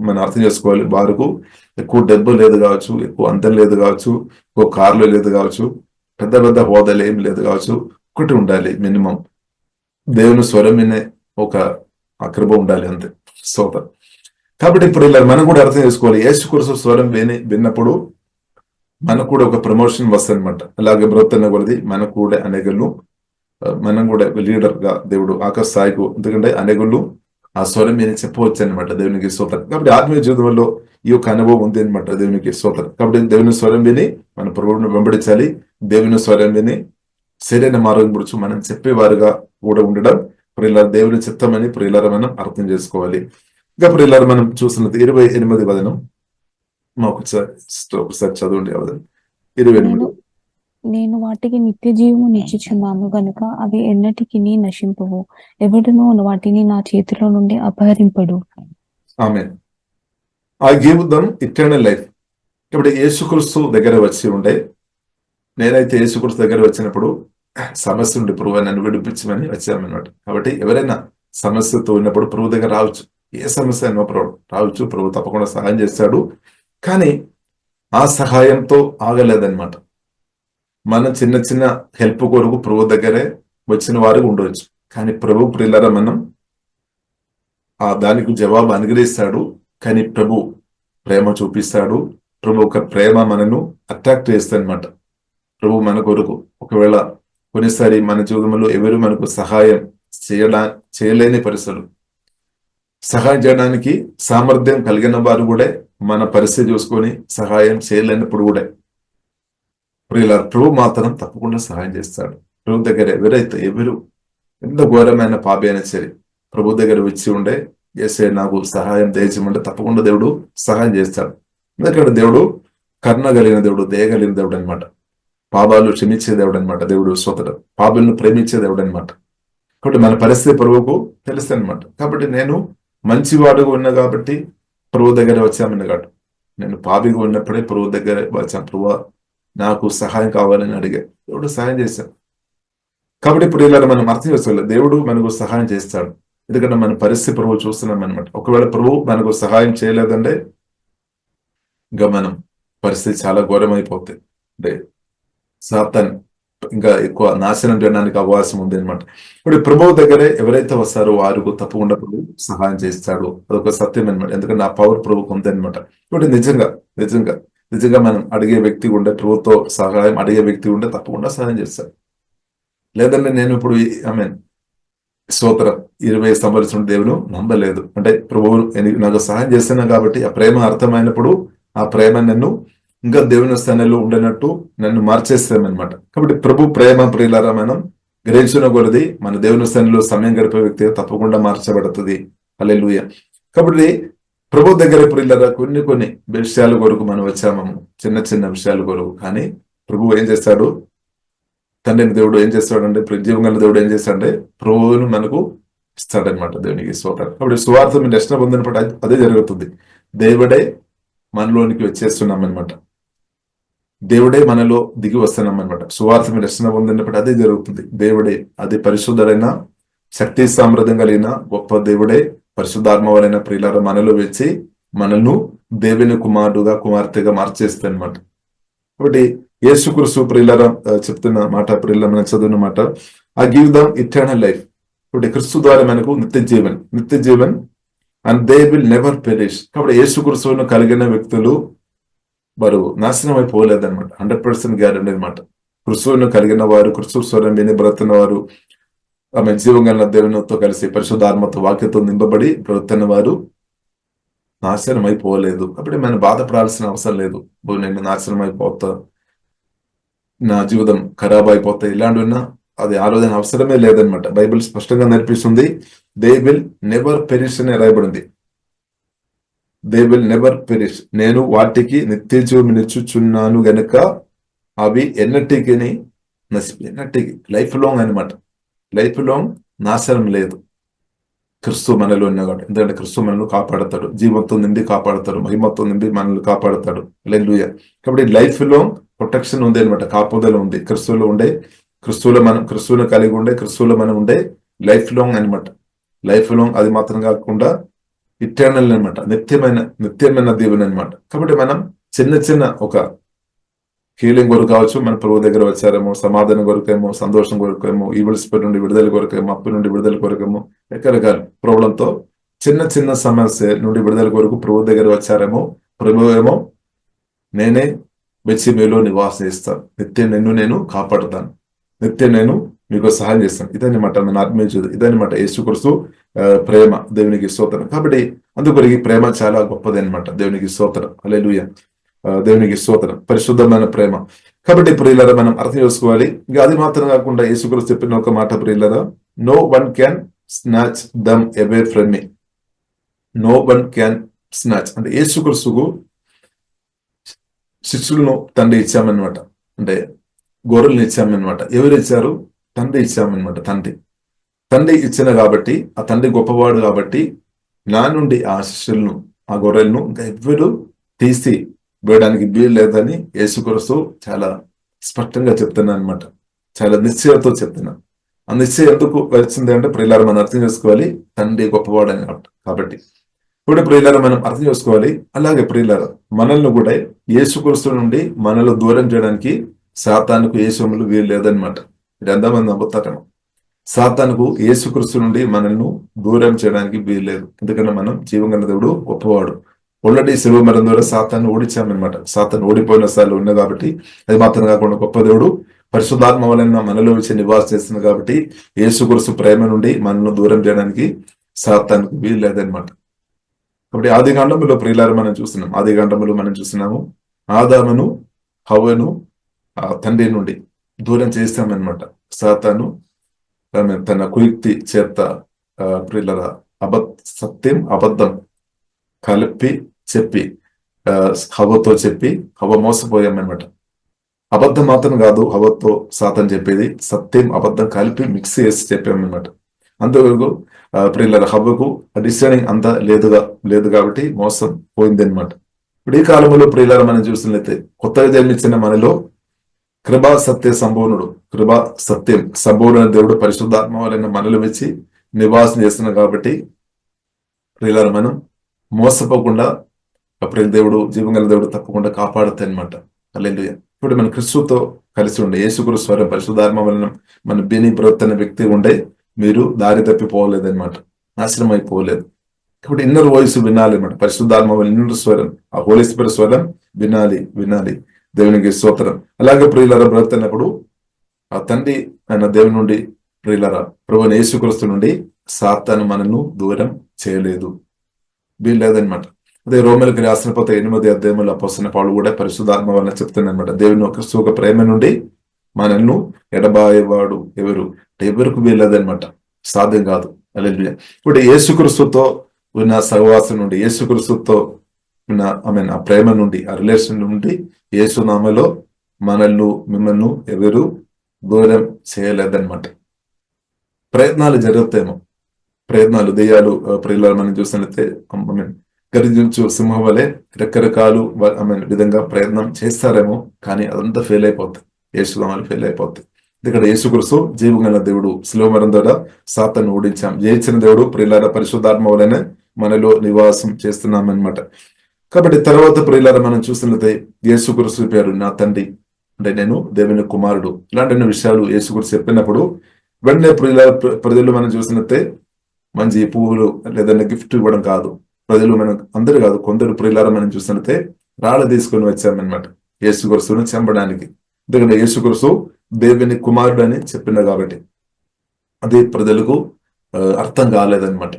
మనం అర్థం చేసుకోవాలి. వారికి ఎక్కువ డబ్బు లేదు కావచ్చు, ఎక్కువ అందం లేదు కావచ్చు, ఎక్కువ కార్లు లేదు కావచ్చు, పెద్ద పెద్ద హోదాలు ఏం లేదు కావచ్చు. ఒకటి ఉండాలి మినిమం, దేవుని స్వరం వినే ఒక కృప ఉండాలి, అంతే. స్తోత్రం. కాబట్టి ఇప్పుడు ఇలా మనం కూడా అర్థం చేసుకోవాలి, యేసుక్రీస్తు స్వరం విన్నప్పుడు మనకు కూడా ఒక ప్రమోషన్ వస్తుంది అనమాట. అలాగే బ్రతున్న కొలది మనకు కూడా అనేకలు, మనం కూడా లీడర్ గా దేవుడు స్థాయికు, ఎందుకంటే అనేకలు ఆ స్వరం విని చెప్పవచ్చు అనమాట. దేవునికి స్తోత్రం. కాబట్టి ఆత్మీయ జీవితంలో ఈ యొక్క అనుభవం ఉంది అనమాట. దేవునికి స్తోత్రం. కాబట్టి దేవుని స్వరం విని మన ప్రభువును వెంబడించాలి. దేవుని స్వరం విని సరైన మార్గం గురించి మనం చెప్పేవారుగా కూడా ఉండడం ప్రియులార దేవుని చిత్తమని ప్రియులార మనం అర్థం చేసుకోవాలి. ఇంకా ప్రియులార మనం చూస్తున్నది 28 వదనం ఒకసారి చదవండి. వదనం 28. నేను వాటికి నిత్య జీవము నిచ్చుచున్నాను గనుక అవి ఎన్నటికి నశింపవు, ఎవడునూ వాటిని నా చేతిలో నుండి అపహరింపడు. Amen. I give them eternal life. ఇప్పుడు యేసుక్రీస్తు దగ్గర వచ్చి ఉండే, నేనైతే యేసుక్రీస్తు దగ్గర వచ్చినప్పుడు సమస్య ఉండి ప్రభు నన్ను విడిపించమని వచ్చామన్నమాట. కాబట్టి ఎవరైనా సమస్యతో ఉన్నప్పుడు ప్రభు దగ్గర రావచ్చు. ఏ సమస్య అయినా ప్రభు రావచ్చు, ప్రభు తప్పకుండా సహాయం చేస్తాడు. కానీ ఆ సహాయంతో ఆగలేదన్నమాట. మనం చిన్న చిన్న హెల్ప్ కొరకు ప్రభు దగ్గరే వచ్చిన వారు ఉండవచ్చు. కానీ ప్రభు ప్రియులారా మనం దానికి జవాబు అనుగ్రహిస్తాడు. కానీ ప్రభు ప్రేమ చూపిస్తాడు. ప్రభు ఒక ప్రేమ మనను అట్రాక్ట్ చేస్తాడు అనమాట. ప్రభు మన కొరకు ఒకవేళ కొన్నిసారి మన జీవితంలో ఎవరు మనకు సహాయం చేయలేని పరిస్థితులు, సహాయం చేయడానికి సామర్థ్యం కలిగిన వారు కూడా మన పరిస్థితి చూసుకొని సహాయం చేయలేనప్పుడు కూడా ప్రియులారా ప్రభు మాత్రం తప్పకుండా సహాయం చేస్తాడు. ప్రభు దగ్గర ఎవరు ఎంత ఘోరమైన పాపి అయినా సరే ప్రభు దగ్గర వచ్చి ఉండే చేసే నాకు సహాయం దయచేయమంటే తప్పకుండా దేవుడు సహాయం చేస్తాడు. ఎందుకంటే దేవుడు కరుణ కలిగిన దేవుడు, దయగలిగిన దేవుడు అనమాట. పాపాలు క్షమించే దేవుడు అనమాట. దేవుడు స్తోత్రం. పాపులను ప్రేమించే దేవుడు అనమాట. కాబట్టి మన పరిస్థితి ప్రభువుకు తెలుస్తుంది అనమాట. కాబట్టి నేను మంచివాడుగా ఉన్నా కాబట్టి ప్రభు దగ్గర వచ్చామన్నగాడు. నేను పాపిగా ఉన్నప్పుడే ప్రభు దగ్గర వచ్చాను. ప్రభు నాకు సహాయం కావాలని అడిగా, దేవుడు సహాయం చేశాడు. కాబట్టి ఇప్పుడు ఇలా మనం అర్థం చేసుకోవాలి, దేవుడు మనకు సహాయం చేస్తాడు. ఎందుకంటే మన పరిస్థితి ప్రభు చూస్తున్నాం అనమాట. ఒకవేళ ప్రభు మనకు సహాయం చేయలేదంటే ఇంకా మనం పరిస్థితి చాలా ఘోరం అయిపోతుంది. అంటే సాతాన్ ఇంకా ఎక్కువ నాశనం చేయడానికి అవకాశం ఉంది అనమాట. ఇప్పుడు ప్రభువు దగ్గరే ఎవరైతే వస్తారో వారికి తప్పకుండా ప్రభు సహాయం చేస్తాడు. అదొక సత్యం అనమాట. ఎందుకంటే ఆ పవర్ ప్రభుకు ఉంది అనమాట. ఇప్పుడు నిజంగా మనం అడిగే వ్యక్తి ఉండే, ప్రభుతో సహాయం అడిగే వ్యక్తి ఉంటే తప్పకుండా సహాయం చేస్తాడు. లేదంటే నేను ఇప్పుడు స్తోత్రం 20 సంవత్సరం దేవుడు నమ్మలేదు అంటే ప్రభువు నాకు సహాయం చేస్తున్నా కాబట్టి ఆ ప్రేమ అర్థమైనప్పుడు ఆ ప్రేమ నన్ను ఇంకా దేవుని స్థానంలో ఉండనట్టు నన్ను మార్చేస్తామన్నమాట. కాబట్టి ప్రభు ప్రేమ ప్రియులారా మనం గ్రహించిన కొలది మన దేవుని స్థానంలో సమయం గడిపే వ్యక్తి తప్పకుండా మార్చబడుతుంది. హల్లెలూయా. కాబట్టి ప్రభు దగ్గర ప్రియులారా కొన్ని విషయాల కొరకు మనం వచ్చాము, చిన్న విషయాల కొరకు. కానీ ప్రభు ఏం చేస్తాడు? తండ్రిని దేవుడు ఏం చేస్తాడంటే, జీవంగల దేవుడు ఏం చేస్తాడంటే ప్రభువును మనకు ఇస్తాడనమాట. దేవునికి స్తోత్రం. కాబట్టి సువార్త మీరు రక్షణ పొందినప్పుడు అదే జరుగుతుంది. దేవుడే మనలోనికి వచ్చేస్తున్నాం అనమాట. దేవుడే మనలో దిగి వస్తున్నాం అనమాట. సువార్త మీరు రక్షణ పొందినప్పుడు అదే జరుగుతుంది. దేవుడే, అది పరిశుద్ధుడైన శక్తి సామర్థ్యం కలిగిన గొప్ప దేవుడే పరిశుద్ధాత్మవరైన ప్రియులారా మనలో వచ్చి మనల్ని దేవుని కుమారుడుగా కుమార్తెగా మార్చేస్తాయి అనమాట. కాబట్టి యేసుక్రీస్తు ప్రియులారా చెప్తున్న మాట, ప్రియులారా మనం చదువున్న మాట, ఆ గివ్ దెం ఇటర్నల్ లైఫ్. ఇప్పుడు క్రీస్తు ద్వారా మనకు నిత్య Jeevan and they will never perish. కాబట్టి యేసుక్రీస్తును కలిగిన వ్యక్తులు వారు నాశనం అయిపోలేదన్నమాట. 100% గ్యారెంటీ అనమాట. క్రీస్తువును కలిగిన వారు, క్రీస్తు స్వరం విని బ్రతున్న వారు, ఆమె జీవం కలిగిన దేవునితో కలిసి పరిశుద్ధాత్మతో వాక్యతో నింపబడి బ్రతున్న వారు నాశనం అయిపోలేదు. కాబట్టి మనం బాధపడాల్సిన అవసరం లేదు. నేను నాశనం అయిపోతా, నా జీవితం ఖరాబ్ అయిపోతా, ఇలాంటివన్నా అది ఆలోచన అవసరమే లేదనమాట. బైబిల్ స్పష్టంగా నేర్పిస్తుంది, దే విల్ నెవర్ పెరిష్ అని రాయబడింది. దే విల్ నెవర్ పెరిష్, నేను వాటికి నిత్య జీవం నిచ్చుచున్నాను గనుక అవి ఎన్నటికి ఎన్నటికి లైఫ్ లాంగ్ అనమాట. లైఫ్ లాంగ్ నాశనం లేదు. క్రీస్తు మనలో ఉన్నాడు. ఎందుకంటే క్రీస్తు మనల్ని కాపాడతాడు, జీవంతో నిండి కాపాడతాడు, మహిమతో నిండి మనల్ని కాపాడతాడు. హల్లెలూయా. కాబట్టి లైఫ్ లో ప్రొటెక్షన్ ఉంది అనమాట, కాపుదల ఉంది. క్రీస్తులో ఉండే, క్రీస్తువుని కలిగి ఉండే, క్రీస్తులో మనం ఉండే లైఫ్ లాంగ్ అనమాట. లైఫ్ లాంగ్ అది మాత్రం కాకుండా ఇటర్నల్ అనమాట, నిత్యమైన దేవుని అనమాట. కాబట్టి మనం చిన్న ఒక హీలింగ్ కొరకు కావచ్చు, మన ప్రభు దగ్గర వచ్చారేమో, సమాధానం కొరకేమో, సంతోషం కొరకేమో, ఈవిల్ స్పిరిట్ నుండి విడుదల కొరకేమో, అప్పు నుండి విడుదల కొరకేమో, రకరకాల ప్రాబ్లంతో చిన్న సమస్య నుండి విడుదల కొరకు ప్రభు దగ్గర వచ్చారేమో, ప్రభు ఏమో నేనే వచ్చి మీలో నివాసం చేస్తాను, నిత్యం నేను కాపాడుతాను, నిత్యం నేను మీకు సహాయం చేస్తాను. ఇదన్నమాట మన ఆత్మీయ జీవితం, ఇదన్నమాట యేసుక్రీస్తు ప్రేమ. దేవునికి స్తోత్రం. కాబట్టి అందుకొరకు ఈ ప్రేమ చాలా గొప్పది అనమాట. దేవునికి స్తోత్రం. హల్లెలూయా. దేవునికి స్తోత్రం. పరిశుద్ధమైన ప్రేమ. కాబట్టి ప్రియులారా మనం అర్థం చేసుకోవాలి. ఇంకా అది మాత్రం కాకుండా యేసుక్రీస్తు చెప్పిన ఒక మాట ప్రియులారా, no one can snatch them away from me. No one can snatch అంటే యేసుక్రీస్తుకు శిష్యులను తండ్రి ఇచ్చామన్నమాట. అంటే గొర్రెలను ఇచ్చామన్నమాట. ఎవరు ఇచ్చారు? తండ్రి ఇచ్చామన్నమాట. తండ్రి ఇచ్చిన కాబట్టి, ఆ తండ్రి గొప్పవాడు కాబట్టి నా నుండి ఆ శిష్యులను, ఆ గొర్రెలను ఇంకా ఎవ్వరు తీసి వేయడానికి వీలు లేదని యేసుక్రీస్తు చాలా స్పష్టంగా చెప్తున్నా అనమాట. చాలా నిశ్చయంతో చెప్తున్నా. ఆ నిశ్చయం ఎందుకు వచ్చింది అంటే ప్రియులారా మనం అర్థం చేసుకోవాలి, తండ్రి గొప్పవాడు అని కాబట్టి. ఇప్పుడు ప్రియులారా మనం అర్థం చేసుకోవాలి. అలాగే ప్రియులారా మనల్ని కూడా యేసుక్రీస్తు నుండి మనల్ని దూరం చేయడానికి సాతానుకు యేసుములు వీలు లేదనమాట. ఇది ఎంతమంది నమ్ముతారేమో. సాతానుకు యేసుక్రీస్తు నుండి మనల్ని దూరం చేయడానికి వీలు లేదు. ఎందుకంటే మనం జీవంగల దేవుడు గొప్పవాడు. ఆల్రెడీ శిలువ మరణం ద్వారా సాతాన్ని ఓడించామన్నమాట. సాతాన్ని ఓడిపోయిన స్థాయిలో ఉంది కాబట్టి, అది మాత్రం కాకుండా గొప్ప దేవుడు పరిశుద్ధాత్మ వలన మనలో వచ్చి నివాసం చేస్తుంది కాబట్టి యేసుక్రీస్తు ప్రేమ నుండి మనల్ని దూరం చేయడానికి సాతానికి వీలు లేదనమాట. కాబట్టి ఆది కాండములో ప్రియులారా మనం చూస్తున్నాం. ఆది కాండములో మనం చూస్తున్నాము, ఆదామును హవ్వను తండ్రి నుండి దూరం చేస్తామన్నమాట. సాతాను తన కుయుక్తి చేత ప్రియులారా సత్యం అబద్ధం కలిపి చెప్పి హవ్వతో చెప్పి హవ్వ మోసపోయామన్నమాట. అబద్ధం మాత్రం కాదు హవ్వతో సాతాను చెప్పేది, సత్యం అబద్ధం కలిపి మిక్స్ చేసి చెప్పామన్నమాట. అందువరకు ప్రియులారా హవ్వకు డిసైనింగ్ అంతా లేదు కాబట్టి మోసం పోయింది అనమాట. ఇప్పుడు ఈ కాలంలో ప్రియులారా మనం చూసినట్లయితే కొత్తగా జన్మించిన మనలో కృపా సత్య సంపూర్ణుడు, కృపా సత్యం సంపూర్ణ దేవుడు పరిశుద్ధాత్మ వలన మనలో వచ్చి నివాసం చేస్తున్నాం కాబట్టి ప్రియులారా మనం మోసపోకుండా అప్పుడు దేవుడు జీవంగల దేవుడు తప్పకుండా కాపాడుతాయి అనమాట. హల్లెలూయా. ఇప్పుడు మన క్రీస్తుతో కలిసి ఉండే యేసుక్రీస్తు స్వరం పరిశుద్ధాత్మ వలన మన బిని ప్రవర్తన వ్యక్తి ఉండే మీరు దారి తప్పిపోలేదన్నమాట, నాశనం అయిపోలేదు. ఇప్పుడు ఇన్నర్ వాయిస్ వినాలి అనమాట. పరిశుద్ధాత్మ వలన ఇన్నర్ స్వరం, ఆ హోలీ స్పిరిట్ స్వరం వినాలి. దేవునికి స్తోత్రం. అలాగే ప్రియులారా బ్రతున్నప్పుడు ఆ తండ్రి ఆయన దేవుని నుండి ప్రియులారా ప్రభువైన యేసుక్రీస్తు నుండి సాతాను మనను దూరం చేయలేదు, వీలు లేదనమాట. అదే రోమీయులకు రాసిన పత్రిక 8వ అధ్యాయంలో అపోస్తలుడైన పౌలు కూడా పరిశుద్ధాత్మ వలన చెప్తున్నానమాట, దేవుని క్రీస్తు ఒక ప్రేమ నుండి మనల్ని ఎడబాయేవాడు ఎవరికి వీలదనమాట, సాధ్యం కాదు. హల్లెలూయా. ఇప్పుడు యేసుక్రీస్తుతో ఉన్న సహవాసం నుండి, యేసుక్రీస్తుతో ఉన్న ఆ ప్రేమ నుండి, ఆ రిలేషన్ నుండి యేసునామలో మిమ్మల్ని ఎవరు దూరం చేయలేదన్నమాట. ప్రయత్నాలు జరుగుతాయేమో, ప్రయత్నాలు దెయ్యాలు ప్రియులారా మనం చూసినట్లయితే గర్జించు సింహం వలె రకరకాలు విధంగా ప్రయత్నం చేస్తారేమో, కానీ అదంతా ఫెయిల్ అయిపోతుంది. యేసునామాలు ఫెయిల్ అయిపోతాయి. ఇక్కడ యేసుక్రీస్తు జీవగల దేవుడు శిలువ మరణం ద్వారా సాతాను ఓడించాం. జయించిన దేవుడు ప్రియులారా పరిశుద్ధాత్మ వలనే మనలో నివాసం చేస్తున్నామన్నమాట. కాబట్టి తర్వాత ప్రియులారా మనం చూసినట్లయితే యేసుక్రీస్తు పేరు నా తండ్రి అంటే నేను దేవుని కుమారుడు, ఇలాంటి విషయాలు యేసుక్రీస్తు చెప్పినప్పుడు వెంటనే ప్రజలు మనం చూసినట్లయితే మంచి పువ్వులు లేదంటే గిఫ్ట్ ఇవ్వడం కాదు. ప్రజలు మనం అందరూ కాదు, కొందరు ప్రియులారా మనం చూసినట్లయితే రాళ్ళు తీసుకొని వచ్చామన్నమాట యేసుక్రీస్తును చంపడానికి. ఎందుకంటే యేసుక్రీస్తు దేవుని కుమారుడు అని చెప్పింది కాబట్టి అది ప్రజలకు అర్థం కాలేదన్నమాట.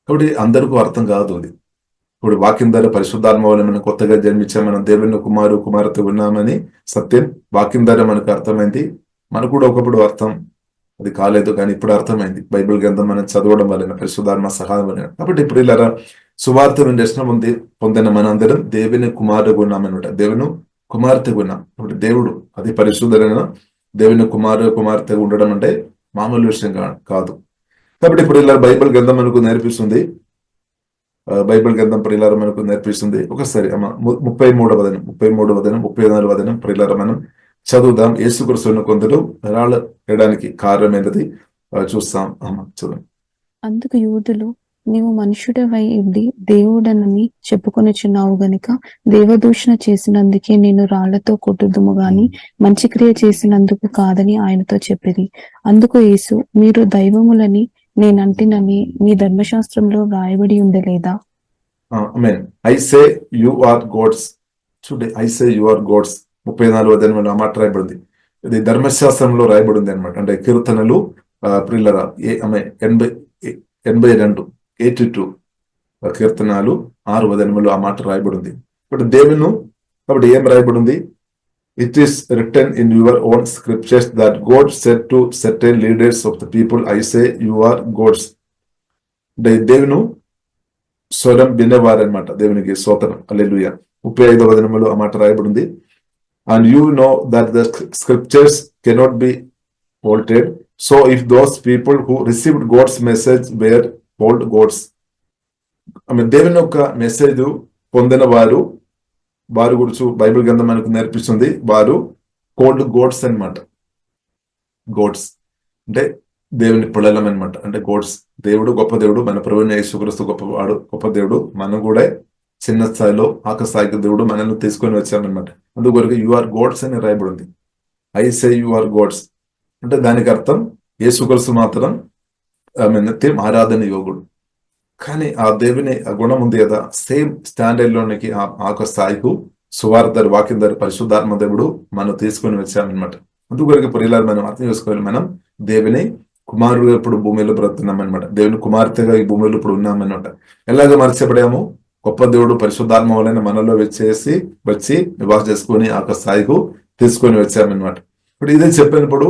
కాబట్టి అందరికీ అర్థం కాదు అది. ఇప్పుడు వాక్యం ద్వారా పరిశుద్ధాత్మ వల్ల మనం కొత్తగా జన్మించాం, మనం దేవుని కుమార్తె ఉన్నామని సత్యం వాక్యం ద్వారా మనకు అర్థమైంది. మనకు కూడా ఒకప్పుడు అర్థం అది కాలేదు, కానీ ఇప్పుడు అర్థమైంది బైబిల్ గ్రంథం మనం చదవడం వలన, పరిశుద్ధాత్మ సహాయం వలన. కాబట్టి ఇప్పుడు ఇలా సువార్త దర్శనం పొందిన మనందరం దేవుని కుమారుడుగా ఉన్నామన్నమాట, దేవుని కుమార్తెగా ఉన్నాం. ఇప్పుడు దేవుడు అది పరిశుద్ధమైన దేవుని కుమార్తెగా ఉండడం అంటే మామూలు విషయం కాదు. కాబట్టి ఇప్పుడు ఇలా బైబిల్ గ్రంథం మనకు నేర్పిస్తుంది, బైబిల్ గ్రంథం ప్రియులార మనకు నేర్పిస్తుంది. ఒకసారి 33వ వచనం, 34వ వచనం ప్రియులార మనం చదువుదాం. యేసుక్రీస్తును కొందరు రాళ్ళు వేయడానికి కారణమైనది చూస్తాం. చదువు. అందుకు యూదులు, నీవు మనుష్యుడవై ఉండి దేవుడనని చెప్పుకొనిచున్నావు గనుక దేవదూషణ చేసినందుకే నేను రాళ్లతో కొట్టుదుము గాని మంచి క్రియ చేసినందుకు కాదని ఆయనతో చెప్పిరి. అందుకు యేసు, మీరు దైవములని నేనంటినని మీ ధర్మశాస్త్రంలో వ్రాయబడి ఉండలేదా? I say you are gods. చూడండి, I say you are gods 34వ వచనంలో ఆ మాట రాయబడింది. ఇది ధర్మశాస్త్రంలో రాయబడింది అనమాట. అంటే కీర్తనలు ప్రియులరా 82 కీర్తనాలు 6వ వచనంలో ఆ మాట రాయబడింది. ఇప్పుడు దేవుని కాబట్టి ఏం రాయబడింది? It is written in your own scriptures that God said to certain leaders of the people, I say you are gods. దేవును స్వరం వినేవారనమాట. దేవునికి స్తోత్రం, హల్లెలూయా. 35వ వచనంలో ఆ మాట రాయబడింది. And you know that the scriptures cannot be altered. So if those people who received God's message were called gods, దేవుని యొక్క మెసేజ్ పొందిన వారు గురించి బైబిల్ గ్రంథం మనకు నేర్పిస్తుంది. వారు కోల్డ్ గోడ్స్ అన్నమాట. గోడ్స్ అంటే దేవుని పిల్లలం అనమాట. అంటే గోడ్స్, దేవుడు గొప్ప దేవుడు, మన ప్రభువైన యేసుక్రీస్తు గొప్ప దేవుడు. మనం కూడా చిన్న స్థాయిలో ఆకాశాయిక దేవుడు మనల్ని తీసుకొని వచ్చామన్నమాట. అందుకొరకు యు ఆర్ గోడ్స్ అని రాయబడింది. I say you are gods అంటే దానికి అర్థం యేసుక్రీస్తు మాత్రం నిత్యం ఆరాధన యోగుడు. కానీ ఆ దేవుని గుణం ఉంది కదా, సేమ్ స్టాండర్డ్ లోనికి ఆ స్థాయికు సువార్త వాక్యం ద్వారా పరిశుద్ధాత్మ దేవుడు మనం తీసుకొని వచ్చామన్నమాట. అందుకొరకు ప్రియులారా మనం అర్థం చేసుకోవాలి, మనం దేవుని కుమారుడు ఇప్పుడు భూమిలో బ్రతున్నాం అనమాట. దేవుని కుమార్తెగా ఈ భూమిలో ఇప్పుడు ఉన్నామన్నమాట. ఎలాగ మార్చబడాము? గొప్ప దేవుడు పరిశుద్ధాత్మ వలన మనలో వచ్చి నివాస చేసుకొని ఆ స్థాయికు తీసుకొని వచ్చామన్నమాట. ఇప్పుడు ఇదే చెప్పినప్పుడు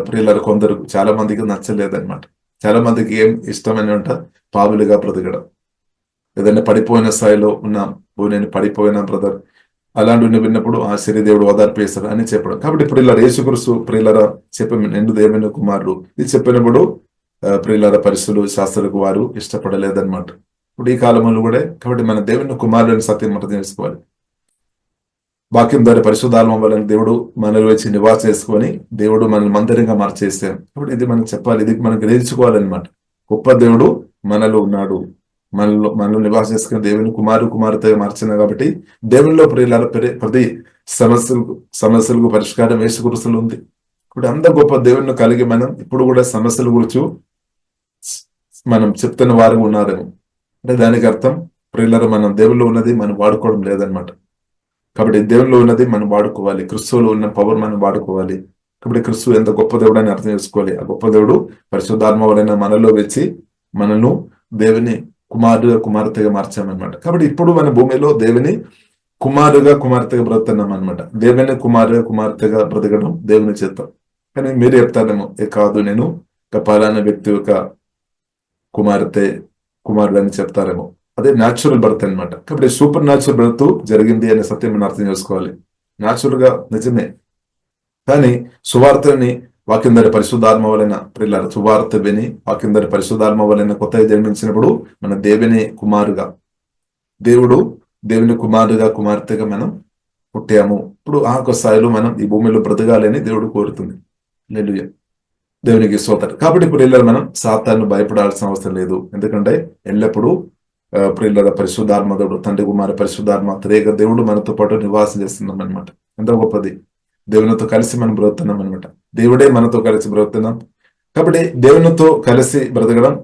ప్రియులారా కొందరు చాలా మందికి నచ్చలేదన్నమాట. చాలా మందికి ఏం ఇష్టమని అంట, పావులుగా బ్రతకడం, ఏదైనా పడిపోయిన స్థాయిలో ఉన్నాం, నేను పడిపోయినా బ్రదర్ అలాంటి విన్నప్పుడు ఆ శరీదేవుడు ఓదార్పు చేస్తాడు అని చెప్పడం. కాబట్టి ఇప్పుడు ఇలా యేసుక్రీస్తు ప్రియులారా చెప్పి నిండు దేవుని కుమారుడు ఇది చెప్పినప్పుడు ప్రియులారా పరిస్థితులు శాస్త్రులకు వారు ఇష్టపడలేదన్నమాట. ఇప్పుడు ఈ కాలంలో కూడా కాబట్టి మన దేవుని కుమారుడిని సత్యం అర్థం చేసుకోవాలి. వాక్యం ద్వారా పరిశుద్ధాత్మ వలన దేవుడు మనలో వచ్చి నివాస చేసుకొని దేవుడు మనల్ని మందిరంగా మార్చేసాం. కాబట్టి ఇది మనం చెప్పాలి, ఇది మనం గ్రహించుకోవాలన్నమాట. గొప్ప దేవుడు మనలో ఉన్నాడు, మనలో నివాస చేసుకుని దేవుని కుమార్తెగా మార్చిన కాబట్టి దేవునిలో ప్రియులారా ప్రతి సమస్యలకు పరిష్కారం యేసుక్రీస్తులో ఉంది. ఇప్పుడు అంత గొప్ప దేవుని కలిగి మనం ఇప్పుడు కూడా సమస్యల గురించి మనం చెప్తున్న వారు ఉన్నారేమో. అంటే దానికి అర్థం ప్రియులారా మనం దేవుల్లో ఉన్నది మనం వాడుకోవడం లేదనమాట. కాబట్టి దేవుల్లో ఉన్నది మనం వాడుకోవాలి, క్రిస్తువులో ఉన్న పవర్ మనం వాడుకోవాలి. కాబట్టి క్రిస్తు ఎంత గొప్ప దేవుడు అని అర్థం చేసుకోవాలి. ఆ గొప్ప దేవుడు పరిశుద్ధాత్మ వలన మనలో వచ్చి మనను దేవుని కుమార్తెగా మార్చామన్నమాట. కాబట్టి ఇప్పుడు మన భూమిలో దేవుని కుమార్తెగా బ్రతున్నాం అనమాట. దేవుని కుమార్తెగా బ్రతకడం దేవుని చేద్దాం. కానీ మీరు చెప్తారేమో, కాదు నేను పలానా వ్యక్తి యొక్క కుమారుడు అని చెప్తారేమో. అదే న్యాచురల్ బర్త్ అనమాట. కాబట్టి సూపర్ న్యాచురల్ బర్త్ జరిగింది అనే సత్యం మనం అర్థం చేసుకోవాలి. న్యాచురల్ గా నిజమే, కానీ సువార్తని వాక్యం ద్వారా పరిశుద్ధాత్మ వలన ప్రియులారా సువార్త విని వాక్యం ద్వారా పరిశుద్ధాత్మ వలన కొత్తగా జన్మించినప్పుడు మన దేవుని కుమార్తెగా మనం పుట్టాము. ఇప్పుడు ఆ ఒక స్థాయిలో మనం ఈ భూమిలో బ్రతకాలని దేవుడు కోరుతుంది. హల్లెలూయా, దేవునికి స్తోత్రం. కాబట్టి ఇప్పుడు మనం సాతాను భయపడాల్సిన అవసరం లేదు. ఎందుకంటే ఎల్లప్పుడూ ప్రియులారా పరిశుద్ధాత్మ దేవుడు తండ్రి కుమార పరిశుద్ధాత్మ త్రేక దేవుడు మనతో పాటు నివాసం చేస్తున్నాం అనమాట. ఎంతో గొప్పది. దేవునితో కలిసి మనం బ్రతుకుతున్నాం అనమాట. దేవుడే మనతో కలిసి బ్రతుకుతున్నాం. కాబట్టి దేవునితో కలిసి బ్రతకడం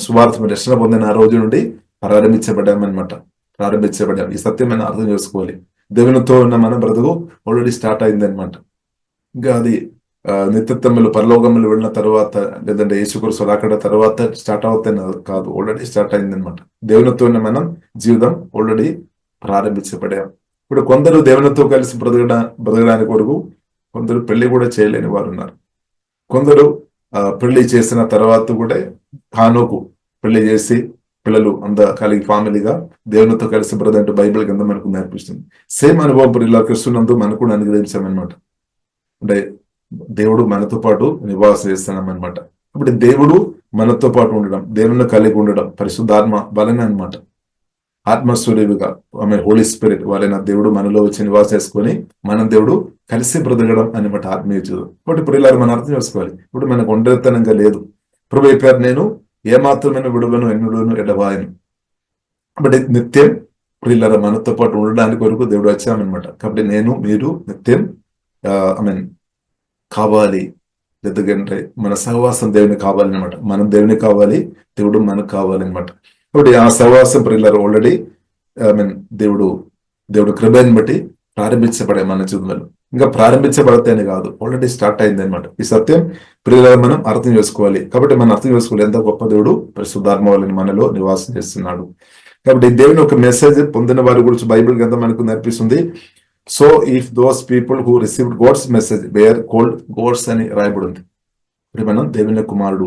సువార్త రక్షణ పొందిన ఆ రోజు నుండి ప్రారంభించబడ్డామన్నమాట. ప్రారంభించబడ్డాం. ఈ సత్యం మనం అర్థం చేసుకోవాలి. దేవునితో ఉన్న మన బ్రతుకు ఆల్రెడీ స్టార్ట్ అయింది అనమాట. ఇంకా అది నిత్యత్వములు పరలోకములు వెళ్ళిన తర్వాత, లేదంటే యేసుక్రీస్తు రాకడ తర్వాత స్టార్ట్ అవుతాయి కాదు, ఆల్రెడీ స్టార్ట్ అయింది అనమాట. దేవునితో ఉన్న మనం జీవితం ఆల్రెడీ ప్రారంభించబడాం. ఇప్పుడు కొందరు దేవునితో కలిసి బ్రతకడానికి కొరకు కొందరు పెళ్లి కూడా చేయలేని వారు ఉన్నారు. కొందరు పెళ్లి చేసిన తర్వాత కూడా హానోకు పెళ్లి చేసి పిల్లలు అంత కలిగి ఫ్యామిలీగా దేవునితో కలిసి బ్రదర్ బైబిల్ కింద మనకు నేర్పిస్తుంది. సేమ్ అనుభవం ఇలా క్రిస్తునందు మనకు కూడా అనుగ్రహించామన్నమాట. అంటే దేవుడు మనతో పాటు నివాసం చేస్తున్నాం అనమాట. ఇప్పుడు దేవుడు మనతో పాటు ఉండడం, దేవుని కలిగి ఉండడం పరిశుద్ధాత్మ బలమే అనమాట. ఆత్మస్వరూపిగా హోలీ స్పిరిట్ వాళ్ళైన దేవుడు మనలో వచ్చి నివాసం చేసుకొని మనం దేవుడు కలిసి బ్రతకడం అనమాట ఆత్మీయ జీవితం. కాబట్టి ఇప్పుడు ఇలా మనం అర్థం చేసుకోవాలి. ఇప్పుడు మనకు ఒంటరితనంగా లేదు. ప్రభు చెప్పారు, నేను ఏమాత్రమైన విడువను ఎన్నుడును ఎడబాయను. కాబట్టి నిత్యం ప్రియులారా మనతో పాటు ఉండడానికి వరకు దేవుడు వచ్చామన్నమాట. కాబట్టి నేను మీరు నిత్యం కావాలి. ఎందుకంటే మన సహవాసం దేవుని కావాలన్నమాట. మనం దేవుని కావాలి, దేవుడు మనకు కావాలన్నమాట. కాబట్టి ఆ సహవాసం ప్రియులారా ఆల్రెడీ దేవుడు కృపను బట్టి ప్రారంభించబడే మన జీవితంలో. ఇంకా ప్రారంభించబడతాయని కాదు, ఆల్రెడీ స్టార్ట్ అయింది అనమాట. ఈ సత్యం ప్రియులారా మనం అర్థం చేసుకోవాలి. కాబట్టి మనం అర్థం చేసుకోవాలి ఎంత గొప్ప దేవుడు పరిశుద్ధాత్మ వాళ్ళని మనలో నివాసం చేస్తున్నాడు. కాబట్టి దేవుని ఒక మెసేజ్ పొందిన వారి గురించి బైబిల్ గ్రంథం మనకు నేర్పిస్తుంది. So if those people who received God's message were called gods అని రాయబడి ఉంది. ఇప్పుడు మనం దేవుని కుమారుడు,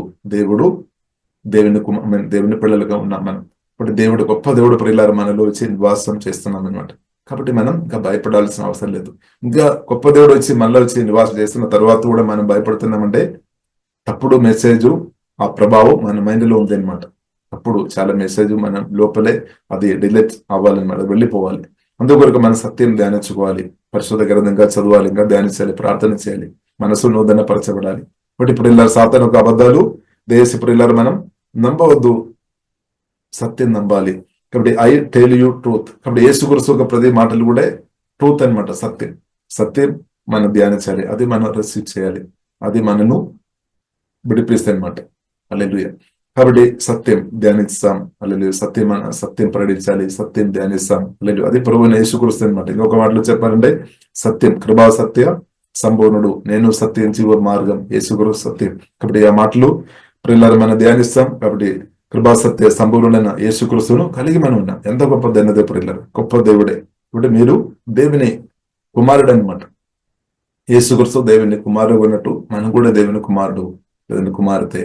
దేవుని పిల్లలుగా ఉన్నాం మనం. ఇప్పుడు దేవుడు గొప్ప దేవుడు ప్రియులారా మనలో వచ్చి నివాసం చేస్తున్నాం అనమాట. కాబట్టి మనం ఇంకా భయపడాల్సిన అవసరం లేదు. ఇంకా గొప్ప దేవుడు వచ్చి మనలో వచ్చి నివాసం చేస్తున్న తర్వాత కూడా మనం భయపడుతున్నామంటే తప్పుడు మెసేజ్ ఆ ప్రభావం మన మైండ్ లో ఉంది అనమాట. అప్పుడు చాలా మెసేజ్ మనం లోపలే అది డిలీట్ అవ్వాలన్నమాట, వెళ్ళిపోవాలి. అందుకొరకు మన సత్యం ధ్యానించుకోవాలి, పరిశుద్ధ గ్రంథంగా చదవాలి, ఇంకా ధ్యానించాలి, ప్రార్థన చేయాలి, మనసు నూతన పరచబడాలి. కాబట్టి ఇప్పుడు ఇలా సాతాను ఒక అబద్ధాలు దేశ ప్రియులారు మనం నమ్మవద్దు, సత్యం నమ్మాలి. కాబట్టి ఐ టెల్ యూ ట్రూత్. కాబట్టి యేసుక్రీస్తు యొక్క ప్రతి మాటలు కూడా ట్రూత్ అనమాట. సత్యం మనం ధ్యానించాలి, అది మనం రిసీవ్ చేయాలి, అది మనను విడిపిస్తాయి అనమాట. హల్లెలూయా. కాబట్టి సత్యం ధ్యానిస్తాం, హల్లెలూయా. సత్యం ప్రకటించాలి, సత్యం ధ్యానిస్తాం, హల్లెలూయా. అది ప్రభువైన యేసుక్రీస్తు అనమాట. ఇంకొక మాటలో చెప్పాలంటే సత్యం కృపా సత్య సంపూర్ణుడు, నేను సత్యం జీవ మార్గం, యేసుక్రీస్తు సత్యం. కాబట్టి ఆ మాటలు ప్రియులారా మనం ధ్యానిస్తాం. కాబట్టి కృపా సత్య సంపూర్ణులైన యేసుక్రీస్తును కలిగి మనం ఉన్నాం. ఎంత గొప్ప ధన్యత ప్రియులారా, గొప్ప దేవుడే. ఇప్పుడు మీరు దేవుని కుమారుడు అనమాట. యేసుక్రీస్తు దేవుని కుమారుడు ఉన్నట్టు మనం కూడా దేవుని కుమారుడు, దేవుని కుమార్తె,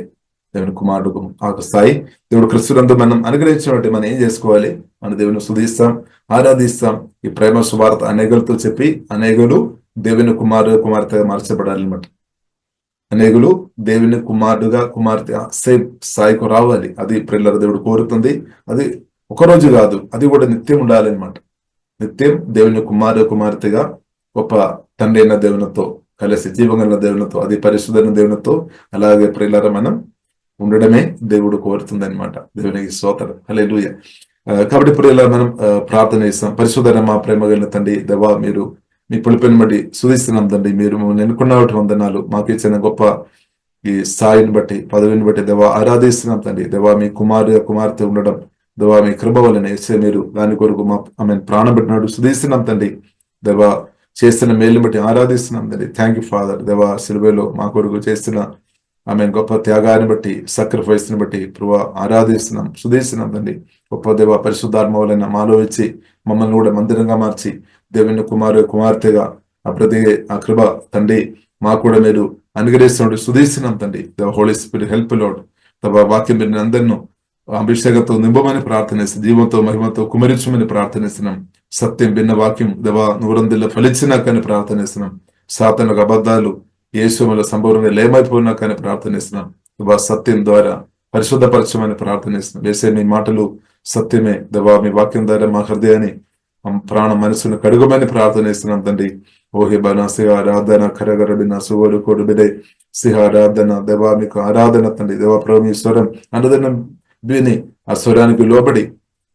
దేవుని కుమారుడు ఆ స్థాయి దేవుడు క్రీస్తునందు మనం అనుగ్రహించినట్టు మనం ఏం చేసుకోవాలి? మన దేవుని స్తుతిస్తాం, ఆరాధిస్తాం. ఈ ప్రేమ సువార్త అనేకులతో చెప్పి అనేకులు దేవుని కుమార్తెగా మార్చబడాలన్నమాట. అనేకులు దేవుని కుమారుడుగా కుమార్తె సేమ్ స్థాయికి రావాలి. అది ప్రియులారా దేవుడు కోరుతుంది. అది ఒకరోజు కాదు, అది కూడా నిత్యం ఉండాలన్నమాట. నిత్యం దేవుని కుమార్తెగా గొప్ప తండ్రి అయిన దేవునితో కలిసి జీవగల దేవునితో, అది పరిశుద్ధమైన దేవునితో అలాగే ప్రియులారా మనం ఉండడమే దేవుడు కోరుతుంది అనమాట. దేవునికి స్తోత్రం, హల్లెలూయా. కాబట్టి ప్రియులారా మనం ప్రార్థన చేస్తాం. పరిశుద్ధ మా ప్రేమ కలిగిన తండ్రి దేవా, మీరు మీ పిలుపుని బట్టి స్తుతిస్తున్నాం తండ్రి. మీరు ఎన్నుకున్నటువంటి వందనాలు, మాకు ఇచ్చిన గొప్ప ఈ స్థాయిని బట్టి, పదవిని బట్టి దేవా ఆరాధిస్తున్నాం తండ్రి. దేవా మీ కుమార్తె ఉండడం, దేవా మీ కృప వలన ఇస్తే మీరు దాని కొరకు ఆమె ప్రాణం పెట్టినట్టు స్తుతిస్తున్నాం తండ్రి. దేవా చేస్తున్న మేలుని బట్టి ఆరాధిస్తున్నాం తండ్రి. Thank you father. దేవా సిలువలో మా కొరకు చేస్తున్న ఆమె గొప్ప త్యాగాన్ని బట్టి, సాక్రిఫైస్ ని బట్టి ప్రభా ఆరాధిస్తున్నాం, స్తుతిస్తున్నాం తండ్రి. గొప్ప దేవ పరిశుద్ధాత్మ వలన మాలో ఇచ్చి మమ్మల్ని కూడా మందిరంగా మార్చి దేవుని కుమార్తెగా ఆ కృప తండ్రి మాకు కూడా మీరు అనుగ్రహిస్తున్నట్టు స్తుతిస్తున్నాం తండ్రి. దేవ హోలీ స్పిరిట్ హెల్ప్ లార్డ్. దేవ వాక్యం మీరు అందరినూ అభిషేకంతో నింపమని ప్రార్థనిస్తున్నాం, జీవంతో మహిమతో కుమరించమని ప్రార్థనిస్తున్నాం. సత్యం భిన్న వాక్యం దేవ నూరందిల్లో ఫలించినాకని ప్రార్థనిస్తున్నాం. సాతానుకు అబద్ధాలు యేసుమల సంపూర్ణంగా లేమైపోయినా కానీ ప్రార్థనిస్తున్నాం. సత్యం ద్వారా పరిశుద్ధపరచమని ప్రార్థనిస్తున్నాం. వేసే మీ మాటలు సత్యమే దేవా, మీ వాక్యం ద్వారా మా హృదయాన్ని ప్రాణ మనసును కడుగమని ప్రార్థనిస్తున్నాం తండ్రి. ఓహి బన సిహారాధన కరగరడిన సువరు కొడుబిడే సిహారాధన దేవా, మీకు ఆరాధన తండ్రి. దేవా ప్రభు మీ స్వరం అనుదినం విని ఆ స్వరానికి లోబడి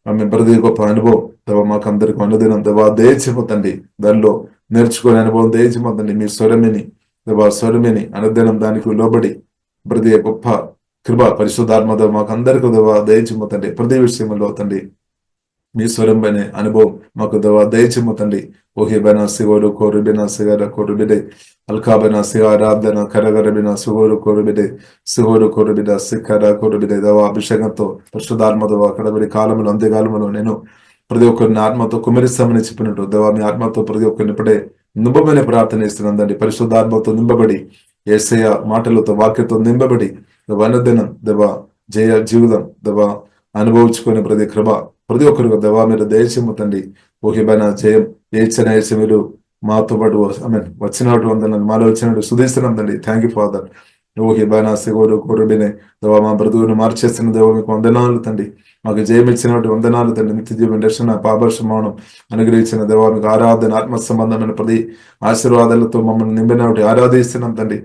ఆమె ప్రతి గొప్ప అనుభవం దేవా మాకు అందరికి అనుదినం దేవా దయచిపోతండి. దానిలో నేర్చుకునే అనుభవం దయచిపోతండి. మీ స్వరమిని దేవా స్వరమిని అనుదినం దానికి లోబడి ప్రతి గొప్ప కృప పరిశుద్ధాత్మతో మాకు అందరికీ దేవా దయచేయము తండ్రి. ప్రతి విషయంలో తండ్రి మీ స్వరం పైన అనుభవం మాకు దేవా దయచేయము తండ్రి. ఓహిబైన సిగోరు కోరుబిన సిగర కోరుబిడే అల్కాబైన సిగ ఆరాధన కరగరబిన సుగోరు కోరుబిడే సిగోరు కోరుబిడ సిక్కర కోరుబిడే దేవా అభిషేకంతో పరిశుద్ధాత్మతో అక్కడబడి కాలంలో అంత్యకాలంలో నేను ప్రతి ఒక్కరిని ఆత్మతో కుమరిస్తామని చెప్పినట్టు దేవా మీ ఆత్మతో ప్రతి ఒక్కరిని ఇప్పుడే నింపమని ప్రార్థన ఇస్తున్నాండి. పరిశుద్ధాత్మతో నింపబడి యేసయ్య మాటలతో వాక్యతో నింపబడి వనదినం దేవా జయ జీవితం దేవా అనుభవించుకునే ప్రతి కృప ప్రతి ఒక్కరు దేవా మీరు దయచేయము తండ్రి. ఓహిబైన జయం ఏడ్చిన మీరు మాతో పాటు వచ్చినట్టు వందనాలు, మాలో వచ్చినట్టు సుధిస్తున్నాం తండ్రి. Thank you father. ఓహిబైన సిగోరు కోరుబినే దేవా మా బ్రతుకును మార్చేస్తున్న దేవా మీకు వందనాలు తండ్రి. మాకు జయం ఇచ్చినట్టు వందనాలు తండ్రి. నిత్య జీవన రక్షణ పాపర్శమానం అనుగ్రహించిన దేవా మీకు ఆరాధన ఆత్మ సంబంధమైన ప్రతి ఆశీర్వాదాలతో మమ్మల్ని నింపినట్టు ఆరాధిస్తున్నాం తండ్రి.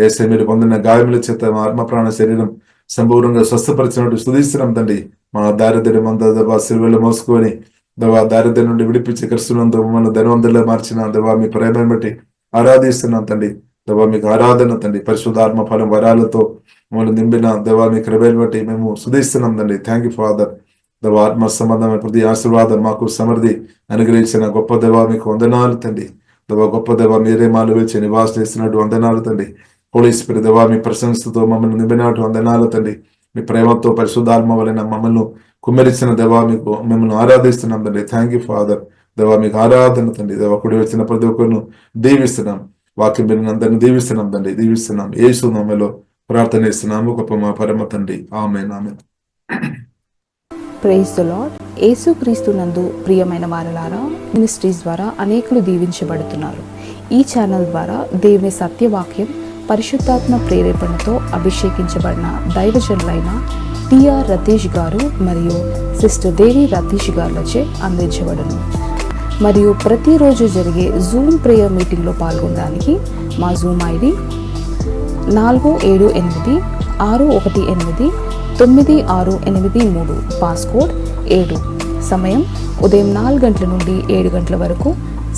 ఏసే మీరు పొందిన గాయముల చేత మా ఆత్మ ప్రాణ శరీరం సంపూర్ణంగా స్వస్థపరిచినట్టు స్తుతిస్తున్నాం తండ్రి. మా దారిద్ర్యం అంతా దేవా సిలువలో మోసుకొని దేవా దారిద్ర్యం నుండి విడిపించి క్రిస్తునందు మమ్మల్ని ధనవంతుల్లో మార్చిన దేవా మీ ప్రేమను బట్టి ఆరాధిస్తున్నాం తండ్రి. దేవా మీకు ఆరాధన తండ్రి. పరిశుద్ధాత్మ ఫలం వరాలతో మమ్మల్ని నింపిన దేవా మీ కృపను బట్టి మేము స్తుతిస్తున్నాం తండ్రి. Thank you father. దేవా ఆత్మ సంబంధమైన ప్రతి ఆశీర్వాదం మాకు సమృద్ధి అనుగ్రహించిన గొప్ప దేవా మీకు వందనాలు తండ్రి. దేవా గొప్ప దేవా మీరే మాలు వేచి నివాస చేస్తున్నట్టు వందనాలు తండ్రి. హోలీ స్పిరిట్ దేవా మీ ప్రశంసతో మమ్మల్ని నింపినట్టు వందనాలు తండ్రి. మీ ప్రేమతో పరిశుద్ధాత్మ వలన మమ్మల్ని కుమ్మరించిన దేవా మీకు మిమ్మల్ని ఆరాధిస్తున్నాం తండ్రి. Thank you father. దేవా మీకు ఆరాధన తండ్రి. దేవా కుడి వచ్చిన ప్రతి ఒక్కరిను దీవిస్తున్నాం. వాక్యం విని అందరిని దీవిస్తున్నాం తండ్రి. దీవిస్తున్నాం యేసు నామములో ప్రార్థన ఇస్తున్నాము గొప్ప మా పరమ తండ్రి. Amen amen. Praise the lord. యేసుక్రీస్తు నందు ప్రియమైన వారలారా, మినిస్ట్రీస్ ద్వారా అనేకులు దీవించబడుతున్నారు. ఈ ఛానల్ ద్వారా దేవుని సత్యవాక్యం పరిశుద్ధాత్మ ప్రేరేపణతో అభిషేకించబడిన దైవజనులైన టిఆర్ రతీష్ గారు మరియు సిస్టర్ దేవి రతీష్ గారులచే అందించబడును. మరియు ప్రతిరోజు జరిగే జూమ్ ప్రేయర్ మీటింగ్లో పాల్గొనడానికి మా జూమ్ ఐడి 4786189683, పాస్కోడ్ 7. సమయం ఉదయం 4 గంటల నుండి 7 గంటల వరకు,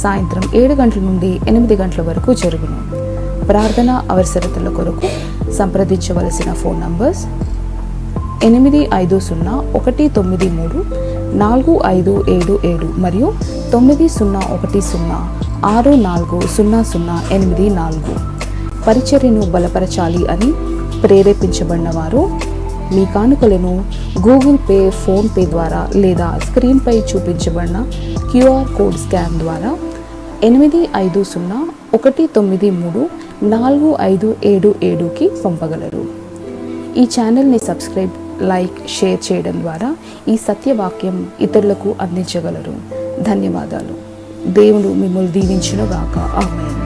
సాయంత్రం 7 గంటల నుండి 8 గంటల వరకు జరుగును. ప్రార్థన అవసరతల కొరకు సంప్రదించవలసిన ఫోన్ నంబర్స్ 8501934577 మరియు 9010640084. పరిచర్యను బలపరచాలి అని ప్రేరేపించబడిన వారు మీ కానుకలను గూగుల్ పే, ఫోన్ పే ద్వారా లేదా స్క్రీన్పై చూపించబడిన క్యూఆర్ కోడ్ స్కాన్ ద్వారా 8501934577కి పంపగలరు. ఈ ఛానల్ని సబ్స్క్రైబ్, లైక్, షేర్ చేయడం ద్వారా ఈ సత్యవాక్యం ఇతరులకు అందించగలరు. ధన్యవాదాలు. దేవుడు మిమ్మల్ని దీవించును గాక. ఆమేన్.